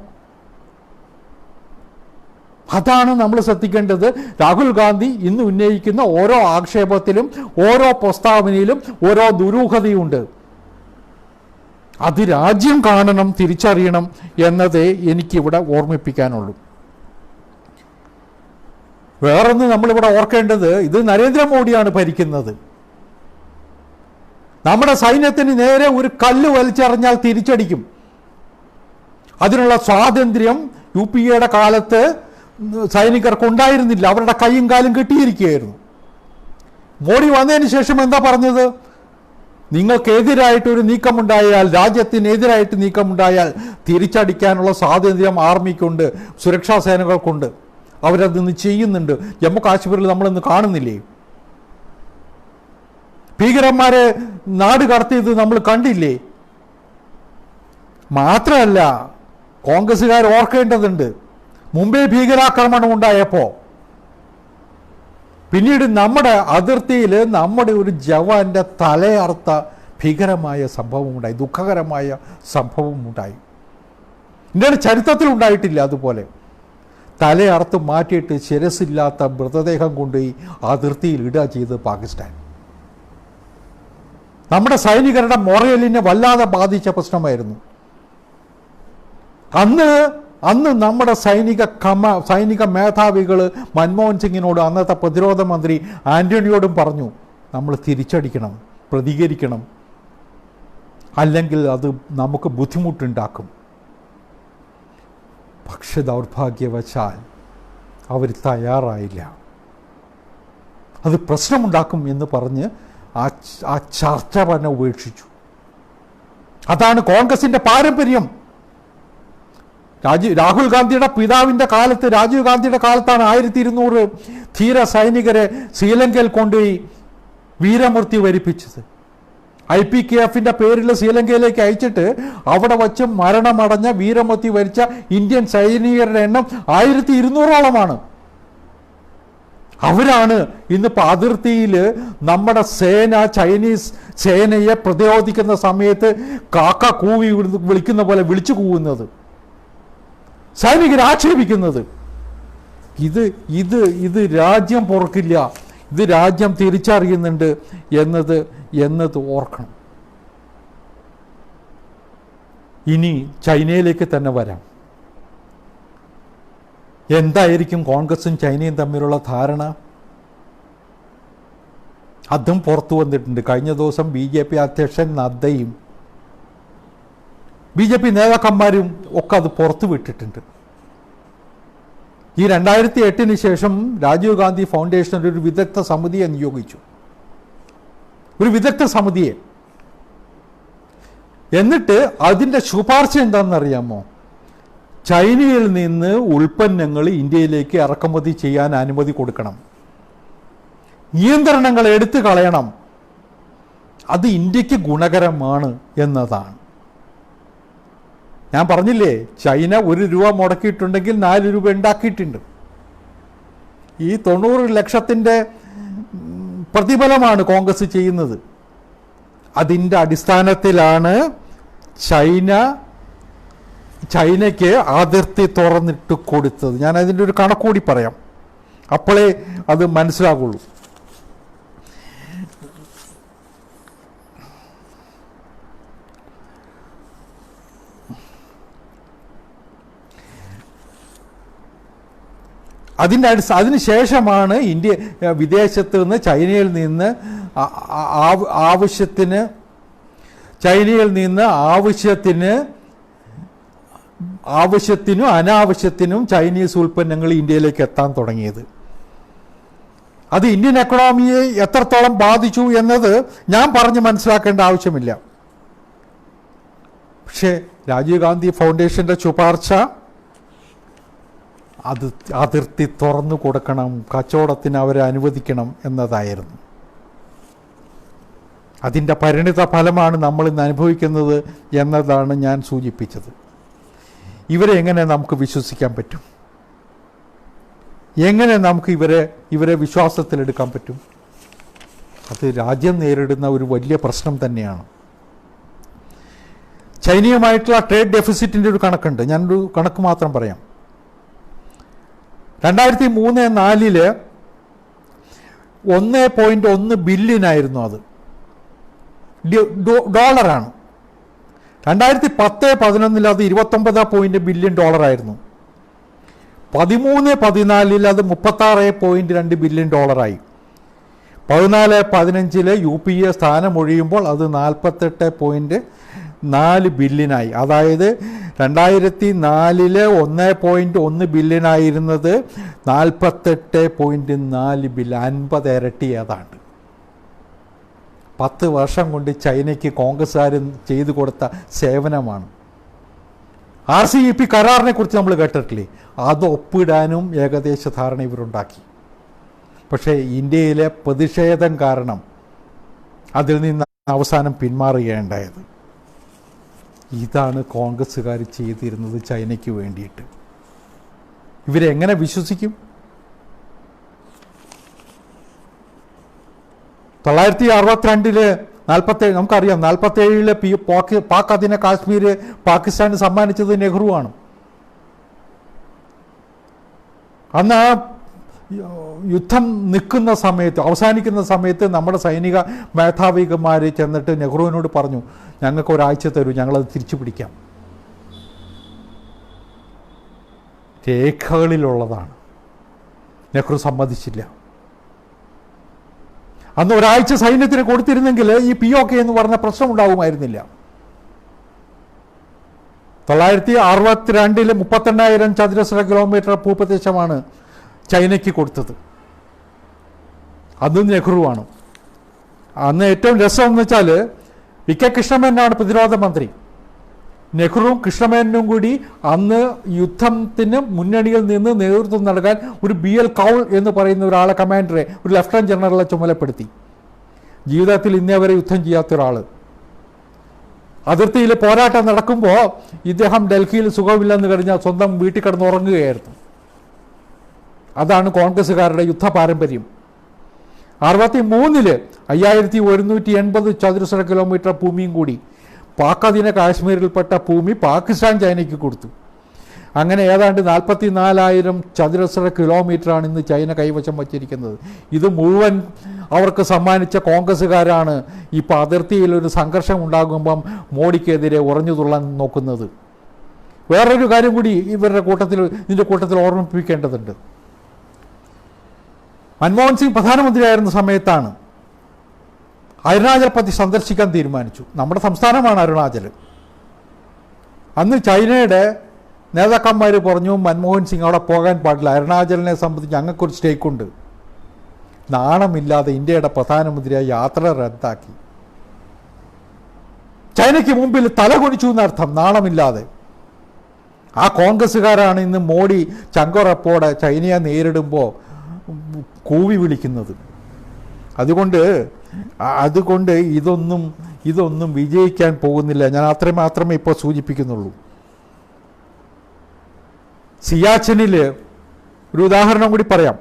അതാണ് നമ്മൾ ശ്രദ്ധിക്കേണ്ടത്. രാഹുൽ ഗാന്ധി ഇന്ന് ഉന്നയിക്കുന്ന ഓരോ ആക്ഷേപത്തിലും ഓരോ പ്രസ്താവനയിലും ഓരോ ദുരൂഹതയുണ്ട്. അത് രാജ്യം കാണണം, തിരിച്ചറിയണം എന്നതേ എനിക്കിവിടെ ഓർമ്മിപ്പിക്കാനുള്ളൂ. വേറൊന്ന് നമ്മളിവിടെ ഓർക്കേണ്ടത്, ഇത് നരേന്ദ്രമോദിയാണ് ഭരിക്കുന്നത്. നമ്മുടെ സൈന്യത്തിന് നേരെ ഒരു കല്ല് വലിച്ചെറിഞ്ഞാൽ തിരിച്ചടിക്കും. അതിനുള്ള സ്വാതന്ത്ര്യം UPA കാലത്ത് സൈനികർക്ക് ഉണ്ടായിരുന്നില്ല. അവരുടെ കൈയും കാലും കെട്ടിയിരിക്കുകയായിരുന്നു. മോഡി വന്നതിന് ശേഷം എന്താ പറഞ്ഞത്? നിങ്ങൾക്കെതിരായിട്ടൊരു നീക്കമുണ്ടായാൽ, രാജ്യത്തിനെതിരായിട്ട് നീക്കമുണ്ടായാൽ തിരിച്ചടിക്കാനുള്ള സ്വാതന്ത്ര്യം ആർമിക്കുണ്ട്, സുരക്ഷാ സേനകൾക്കുണ്ട്. അവരതിന്ന് ചെയ്യുന്നുണ്ട്. ജമ്മു കാശ്മീരിൽ നമ്മളിന്ന് കാണുന്നില്ലേ? ഭീകരന്മാരെ നാട് കടത്തിയത് നമ്മൾ കണ്ടില്ലേ? മാത്രമല്ല, കോൺഗ്രസ്സുകാർ ഓർക്കേണ്ടതുണ്ട്, മുംബൈ ഭീകരാക്രമണം ഉണ്ടായപ്പോൾ പിന്നീട് നമ്മുടെ അതിർത്തിയിൽ നമ്മുടെ ഒരു ജവാന്റെ തലയറുത്ത ഭീകരമായ സംഭവമുണ്ടായി, ദുഃഖകരമായ സംഭവമുണ്ടായി. ഇന്ത്യയുടെ ചരിത്രത്തിൽ ഉണ്ടായിട്ടില്ല അതുപോലെ. തലയറുത്ത് മാറ്റിയിട്ട് ശിരസില്ലാത്ത മൃതദേഹം കൊണ്ടുപോയി അതിർത്തിയിൽ ഇടുക ചെയ്ത് പാകിസ്ഥാൻ. നമ്മുടെ സൈനികരുടെ മൊറലിനെ വല്ലാതെ ബാധിച്ച പ്രശ്നമായിരുന്നു. അന്ന് നമ്മുടെ സൈനിക മേധാവികൾ മൻമോഹൻ സിംഗിനോട്, അന്നത്തെ പ്രതിരോധ മന്ത്രി ആന്റണിയോടും പറഞ്ഞു, നമ്മൾ തിരിച്ചടിക്കണം, പ്രതികരിക്കണം, അല്ലെങ്കിൽ അത് നമുക്ക് ബുദ്ധിമുട്ടുണ്ടാക്കും. പക്ഷെ ദൗർഭാഗ്യവശാൽ അവർ തയ്യാറായില്ല. അത് പ്രശ്നമുണ്ടാക്കും എന്ന് പറഞ്ഞ് ആ ചർച്ച തന്നെ ഉപേക്ഷിച്ചു. അതാണ് കോൺഗ്രസിൻ്റെ പാരമ്പര്യം. രാഹുൽ ഗാന്ധിയുടെ പിതാവിൻ്റെ കാലത്ത്, രാജീവ് ഗാന്ധിയുടെ കാലത്താണ് 1200 ധീര സൈനികരെ ശ്രീലങ്കയിൽ കൊണ്ടുപോയി വീരമൃത്യു വരിപ്പിച്ചത്. IPKF പേരിൽ ശ്രീലങ്കയിലേക്ക് അയച്ചിട്ട് അവിടെ വച്ച് മരണമടഞ്ഞ, വീരമൃത്യു വരിച്ച ഇന്ത്യൻ സൈനികരുടെ എണ്ണം 1200ഓളമാണ്. അവരാണ് ഇന്നിപ്പോൾ അതിർത്തിയിൽ നമ്മുടെ ചൈനീസ് സേനയെ പ്രതിരോധിക്കുന്ന സമയത്ത് കാക്ക കൂവി വിളിക്കുന്ന പോലെ വിളിച്ചു കൂവുന്നത്, സൈനികരെ ആക്ഷേപിക്കുന്നത്. ഇത് രാജ്യം പൊറുക്കില്ല, ഇത് രാജ്യം തിരിച്ചറിയുന്നുണ്ട് എന്നത് ഓർക്കണം. ഇനി ചൈനയിലേക്ക് തന്നെ വരാം. എന്തായിരിക്കും കോൺഗ്രസും ചൈനയും തമ്മിലുള്ള ധാരണ? അതും പുറത്തു വന്നിട്ടുണ്ട്. കഴിഞ്ഞ ദിവസം BJP അധ്യക്ഷൻ നദ്ദയും BJP നേതാക്കന്മാരും ഒക്കെ അത് പുറത്തു വിട്ടിട്ടുണ്ട്. ഈ 2008 ശേഷം രാജീവ് ഗാന്ധി ഫൗണ്ടേഷൻ ഒരു വിദഗ്ധ സമിതിയെ നിയോഗിച്ചു, ഒരു വിദഗ്ധ സമിതിയെ. എന്നിട്ട് അതിൻ്റെ ശുപാർശ എന്താണെന്നറിയാമോ? ചൈനയിൽ നിന്ന് ഉൽപ്പന്നങ്ങൾ ഇന്ത്യയിലേക്ക് ഇറക്കുമതി ചെയ്യാൻ അനുമതി കൊടുക്കണം, നിയന്ത്രണങ്ങൾ എടുത്തു കളയണം. അത് ഇന്ത്യക്ക് ഗുണകരമാണ് എന്നതാണ്. ഞാൻ പറഞ്ഞില്ലേ, ചൈന 1 രൂപ മുടക്കിയിട്ടുണ്ടെങ്കിൽ 4 രൂപ ഉണ്ടാക്കിയിട്ടുണ്ട്. ഈ 90 ലക്ഷത്തിൻ്റെ പ്രതിഫലമാണ് കോൺഗ്രസ് ചെയ്യുന്നത്. അതിൻ്റെ അടിസ്ഥാനത്തിലാണ് ചൈനയ്ക്ക് അതിർത്തി തുറന്നിട്ട് കൊടുത്തത്. ഞാൻ അതിൻ്റെ ഒരു കണക്കുകൂടി പറയാം, അപ്പോഴേ അത് മനസ്സിലാകുള്ളൂ. അതിനുശേഷമാണ് വിദേശത്ത് നിന്ന് ചൈനയിൽ നിന്ന് ആവശ്യത്തിനും അനാവശ്യത്തിനും ചൈനീസ് ഉൽപ്പന്നങ്ങൾ ഇന്ത്യയിലേക്ക് എത്താൻ തുടങ്ങിയത്. അത് ഇന്ത്യൻ എക്കണോമിയെ എത്രത്തോളം ബാധിച്ചു എന്നത് ഞാൻ പറഞ്ഞ് മനസ്സിലാക്കേണ്ട ആവശ്യമില്ല. പക്ഷേ രാജീവ് ഗാന്ധി ഫൗണ്ടേഷൻ്റെ ശുപാർശ അത് അതിർത്തി തുറന്നു കൊടുക്കണം, കച്ചവടത്തിന് അവരെ അനുവദിക്കണം എന്നതായിരുന്നു. അതിൻ്റെ പരിണിത ഫലമാണ് നമ്മൾ ഇന്ന് അനുഭവിക്കുന്നത് എന്നതാണ് ഞാൻ സൂചിപ്പിച്ചത്. ഇവരെ എങ്ങനെ നമുക്ക് വിശ്വസിക്കാൻ പറ്റും? എങ്ങനെ നമുക്ക് ഇവരെ വിശ്വാസത്തിലെടുക്കാൻ പറ്റും? അത് രാജ്യം നേരിടുന്ന ഒരു വലിയ പ്രശ്നം തന്നെയാണ്. ചൈനയുമായിട്ടുള്ള ട്രേഡ് ഡെഫിസിറ്റിൻ്റെ ഒരു കണക്കുണ്ട്. ഞാനൊരു കണക്ക് മാത്രം പറയാം. 2003-04 $1.1 ബില്യനായിരുന്നു. അത് ഡോളറാണ്. 2010-11 അത് $29 ബില്യൺ ഡോളറായിരുന്നു. 13-14 അത് $36.2 ബില്യൺ ഡോളറായി. 14-15 UPA സ്ഥാനമൊഴിയുമ്പോൾ അത് $48.4 ബില്യനായി. അതായത് 2004 1.1 ബില്യൺ ആയിരുന്നത് 48.4 ബില്യൺ, 50 ഇരട്ടി ഏതാണ്ട്. 10 വർഷം കൊണ്ട് ചൈനയ്ക്ക് കോൺഗ്രസ്സുകാർ ചെയ്തു കൊടുത്ത സേവനമാണ്. RCEP കരാറിനെ കുറിച്ച് നമ്മൾ കേട്ടിട്ടില്ലേ? അത് ഒപ്പിടാനും ഏകദേശ ധാരണ ഇവരുണ്ടാക്കി. പക്ഷേ ഇന്ത്യയിലെ പ്രതിഷേധം കാരണം അതിൽ നിന്ന് അവസാനം പിന്മാറുകയുണ്ടായത്. ഇതാണ് കോൺഗ്രസ്സുകാർ ചെയ്തിരുന്നത് ചൈനയ്ക്ക് വേണ്ടിയിട്ട്. ഇവരെങ്ങനെ വിശ്വസിക്കും? 1962 നമുക്കറിയാം, 47 പാക് അധീന കാശ്മീർ പാകിസ്ഥാന് സമ്മാനിച്ചത് നെഹ്റുവാണ്. അന്ന് ആ യുദ്ധം നിൽക്കുന്ന സമയത്ത്, അവസാനിക്കുന്ന സമയത്ത് നമ്മുടെ സൈനിക മേധാവികന്മാർ ചെന്നിട്ട് നെഹ്റുവിനോട് പറഞ്ഞു, ഞങ്ങൾക്ക് ഒരാഴ്ച തരൂ, ഞങ്ങളത് തിരിച്ചു പിടിക്കാം. രേഖകളിലുള്ളതാണ്. നെഹ്റു സമ്മതിച്ചില്ല. അന്ന് ഒരാഴ്ച സൈന്യത്തിന് കൊടുത്തിരുന്നെങ്കിൽ ഈ POK എന്ന് പറഞ്ഞ പ്രശ്നം ഉണ്ടാകുമായിരുന്നില്ല. 1962 38,000 ചതുരശ്ര കിലോമീറ്റർ ഭൂപ്രദേശമാണ് ചൈനയ്ക്ക് കൊടുത്തത്. അതും നെഹ്റുവാണ്. അന്ന് ഏറ്റവും രസം എന്ന് വെച്ചാൽ VK കൃഷ്ണമേനോനാണ് പ്രതിരോധ മന്ത്രി. നെഹ്റുവും കൃഷ്ണമേനോനും കൂടി അന്ന് യുദ്ധത്തിന് മുന്നണിയിൽ നിന്ന് നേതൃത്വം നൽകാൻ ഒരു BL കൗൾ എന്ന് പറയുന്ന ഒരാളെ, കമാൻഡറെ, ഒരു ലഫ്റ്റനന്റ് ജനറലെ ചുമതലപ്പെടുത്തി. ജീവിതത്തിൽ ഇന്നേ വരെ യുദ്ധം ചെയ്യാത്ത ഒരാൾ. അതിർത്തിയിൽ പോരാട്ടം നടക്കുമ്പോൾ ഇദ്ദേഹം ഡൽഹിയിൽ സുഖമില്ലെന്ന് കഴിഞ്ഞാൽ സ്വന്തം വീട്ടിൽ കിടന്ന് ഉറങ്ങുകയായിരുന്നു. അതാണ് കോൺഗ്രസ്സുകാരുടെ യുദ്ധ പാരമ്പര്യം. 1963 5180 ചതുരശ്ര കിലോമീറ്റർ ഭൂമിയും കൂടി പാക് അധീന കാശ്മീരിൽപ്പെട്ട ഭൂമി പാകിസ്ഥാൻ ചൈനയ്ക്ക് കൊടുത്തു. അങ്ങനെ ഏതാണ്ട് 44,000 ചതുരശ്ര കിലോമീറ്ററാണ് ഇന്ന് ചൈന കൈവശം വച്ചിരിക്കുന്നത്. ഇത് മുഴുവൻ അവർക്ക് സമ്മാനിച്ച കോൺഗ്രസ്സുകാരാണ് ഇപ്പോൾ അതിർത്തിയിലൊരു സംഘർഷം ഉണ്ടാകുമ്പം മോഡിക്കെതിരെ ഉറഞ്ഞു തുള്ളാൻ നോക്കുന്നത്. വേറൊരു കാര്യം കൂടി ഇതിൻ്റെ കൂട്ടത്തിൽ ഓർമ്മിപ്പിക്കേണ്ടതുണ്ട്. മൻമോഹൻ സിംഗ് പ്രധാനമന്ത്രിയായിരുന്ന സമയത്താണ് അരുണാചൽ പ്രദേശ് സന്ദർശിക്കാൻ തീരുമാനിച്ചു. നമ്മുടെ സംസ്ഥാനമാണ് അരുണാചൽ. അന്ന് ചൈനയുടെ നേതാക്കന്മാർ പറഞ്ഞു, മൻമോഹൻ സിംഗ് അവിടെ പോകാൻ പാടില്ല, അരുണാചലിനെ സംബന്ധിച്ച് ഞങ്ങൾക്കൊരു സ്റ്റേക്കുണ്ട്. നാണമില്ലാതെ ഇന്ത്യയുടെ പ്രധാനമന്ത്രിയായി യാത്ര റദ്ദാക്കി. ചൈനയ്ക്ക് മുമ്പിൽ തലകുനിച്ചു എന്നർത്ഥം, നാണമില്ലാതെ. ആ കോൺഗ്രസ്സുകാരാണ് ഇന്ന് മോഡി ചങ്കുറപ്പോടെ ചൈനയെ നേരിടുമ്പോൾ കൂവി വിളിക്കുന്നത്. അതുകൊണ്ട് ഇതൊന്നും വിജയിക്കാൻ പോകുന്നില്ല. ഞാൻ അത്രയും മാത്രമേ ഇപ്പോൾ സൂചിപ്പിക്കുന്നുള്ളൂ. സിയാച്ചിനിൽ ഒരു ഉദാഹരണം കൂടി പറയാം.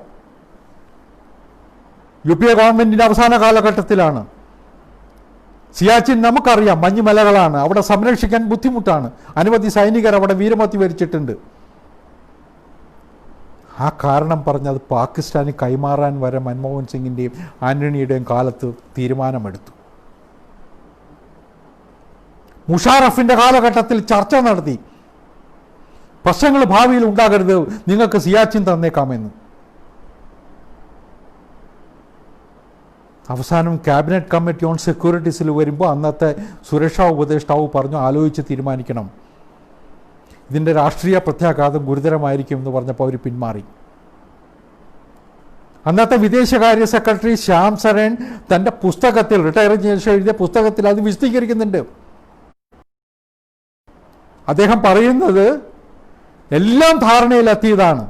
UPA ഗവൺമെൻറ്റിൻ്റെ അവസാന കാലഘട്ടത്തിലാണ്. സിയാച്ചിൻ നമുക്കറിയാം, മഞ്ഞുമലകളാണ്, അവിടെ സംരക്ഷിക്കാൻ ബുദ്ധിമുട്ടാണ്. അനവധി സൈനികർ അവിടെ വീരമൃത്യു വരിച്ചിട്ടുണ്ട്. ആ കാരണം പറഞ്ഞത് പാകിസ്ഥാന് കൈമാറാൻ വരെ മൻമോഹൻ സിംഗിൻ്റെയും ആൻ്റണിയുടെയും കാലത്ത് തീരുമാനമെടുത്തു. മുഷാറഫിൻ്റെ കാലഘട്ടത്തിൽ ചർച്ച നടത്തി, പ്രശ്നങ്ങൾ ഭാവിയിൽ ഉണ്ടാകരുത്, നിങ്ങൾക്ക് സിയാച്ചിൻ തന്നേക്കാമെന്ന്. അവസാനം ക്യാബിനറ്റ് കമ്മിറ്റി ഓൺ സെക്യൂരിറ്റീസിൽ വരുമ്പോൾ അന്നത്തെ സുരക്ഷാ ഉപദേഷ്ടാവ് പറഞ്ഞു, ആലോചിച്ച് തീരുമാനിക്കണം, ഇതിൻ്റെ രാഷ്ട്രീയ പ്രത്യാഘാതം ഗുരുതരമായിരിക്കും എന്ന് പറഞ്ഞപ്പോൾ അവർ പിന്മാറി. അന്നത്തെ വിദേശകാര്യ സെക്രട്ടറി ശ്യാം സരൺ തൻ്റെ പുസ്തകത്തിൽ, റിട്ടയർ ചെയ്ത ശേഷം എഴുതിയ പുസ്തകത്തിൽ അത് വിശദീകരിക്കുന്നുണ്ട്. അദ്ദേഹം പറയുന്നത് എല്ലാം ധാരണയിലെത്തിയതാണ്.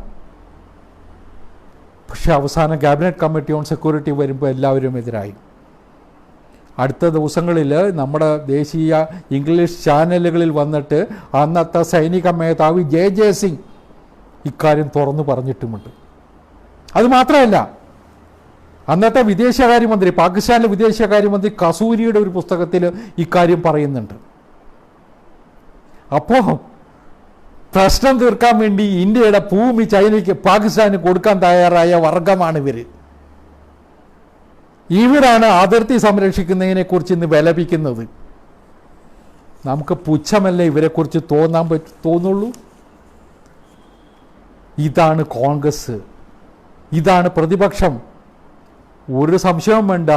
പക്ഷെ അവസാനം ക്യാബിനറ്റ് കമ്മിറ്റി ഓൺ സെക്യൂരിറ്റി വരുമ്പോൾ എല്ലാവരും എതിരായി. അടുത്ത ദിവസങ്ങളിൽ നമ്മുടെ ദേശീയ ഇംഗ്ലീഷ് ചാനലുകളിൽ വന്നിട്ട് അന്നത്തെ സൈനിക മേധാവി JJ സിംഗ് ഇക്കാര്യം തുറന്നു പറഞ്ഞിട്ടുമുണ്ട്. അതുമാത്രമല്ല, അന്നത്തെ വിദേശകാര്യമന്ത്രി, പാകിസ്ഥാനിലെ വിദേശകാര്യമന്ത്രി കസൂരിയുടെ ഒരു പുസ്തകത്തിൽ ഇക്കാര്യം പറയുന്നുണ്ട്. അപ്പോൾ പ്രശ്നം തീർക്കാൻ വേണ്ടി ഇന്ത്യയുടെ ഭൂമി ചൈനയ്ക്ക്, പാകിസ്ഥാന് കൊടുക്കാൻ തയ്യാറായ വർഗമാണ് ഇവർ. ഇവരാണ് അതിർത്തി സംരക്ഷിക്കുന്നതിനെക്കുറിച്ച് ഇന്ന് വിലപിക്കുന്നത്. നമുക്ക് പുച്ഛമല്ലേ ഇവരെക്കുറിച്ച് തോന്നുള്ളൂ. ഇതാണ് കോൺഗ്രസ്, ഇതാണ് പ്രതിപക്ഷം. ഒരു സംശയവും വേണ്ട,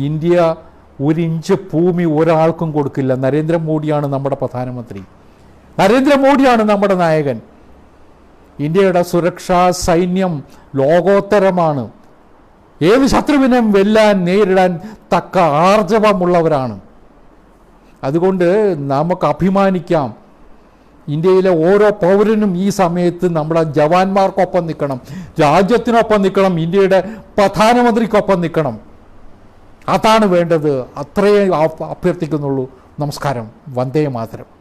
ഇന്ത്യ 1 ഇഞ്ച് ഭൂമി ഒരാൾക്കും കൊടുക്കില്ല. നരേന്ദ്രമോദിയാണ് നമ്മുടെ പ്രധാനമന്ത്രി. നരേന്ദ്രമോദിയാണ് നമ്മുടെ നായകൻ. ഇന്ത്യയുടെ സുരക്ഷാ സൈന്യം ലോകോത്തരമാണ്. ഏത് ശത്രുവിനെയും വെല്ലാൻ നേരിടാൻ തക്ക ആർജവമുള്ളവരാണ്. അതുകൊണ്ട് നമുക്ക് അഭിമാനിക്കാം. ഇന്ത്യയിലെ ഓരോ പൗരനും ഈ സമയത്ത് നമ്മുടെ ജവാന്മാർക്കൊപ്പം നിൽക്കണം, രാജ്യത്തിനൊപ്പം നിൽക്കണം, ഇന്ത്യയുടെ പ്രധാനമന്ത്രിക്കൊപ്പം നിൽക്കണം. അതാണ് വേണ്ടത്. അത്രയേ അഭ്യർത്ഥിക്കുന്നുള്ളൂ. നമസ്കാരം. വന്ദേ മാതരം.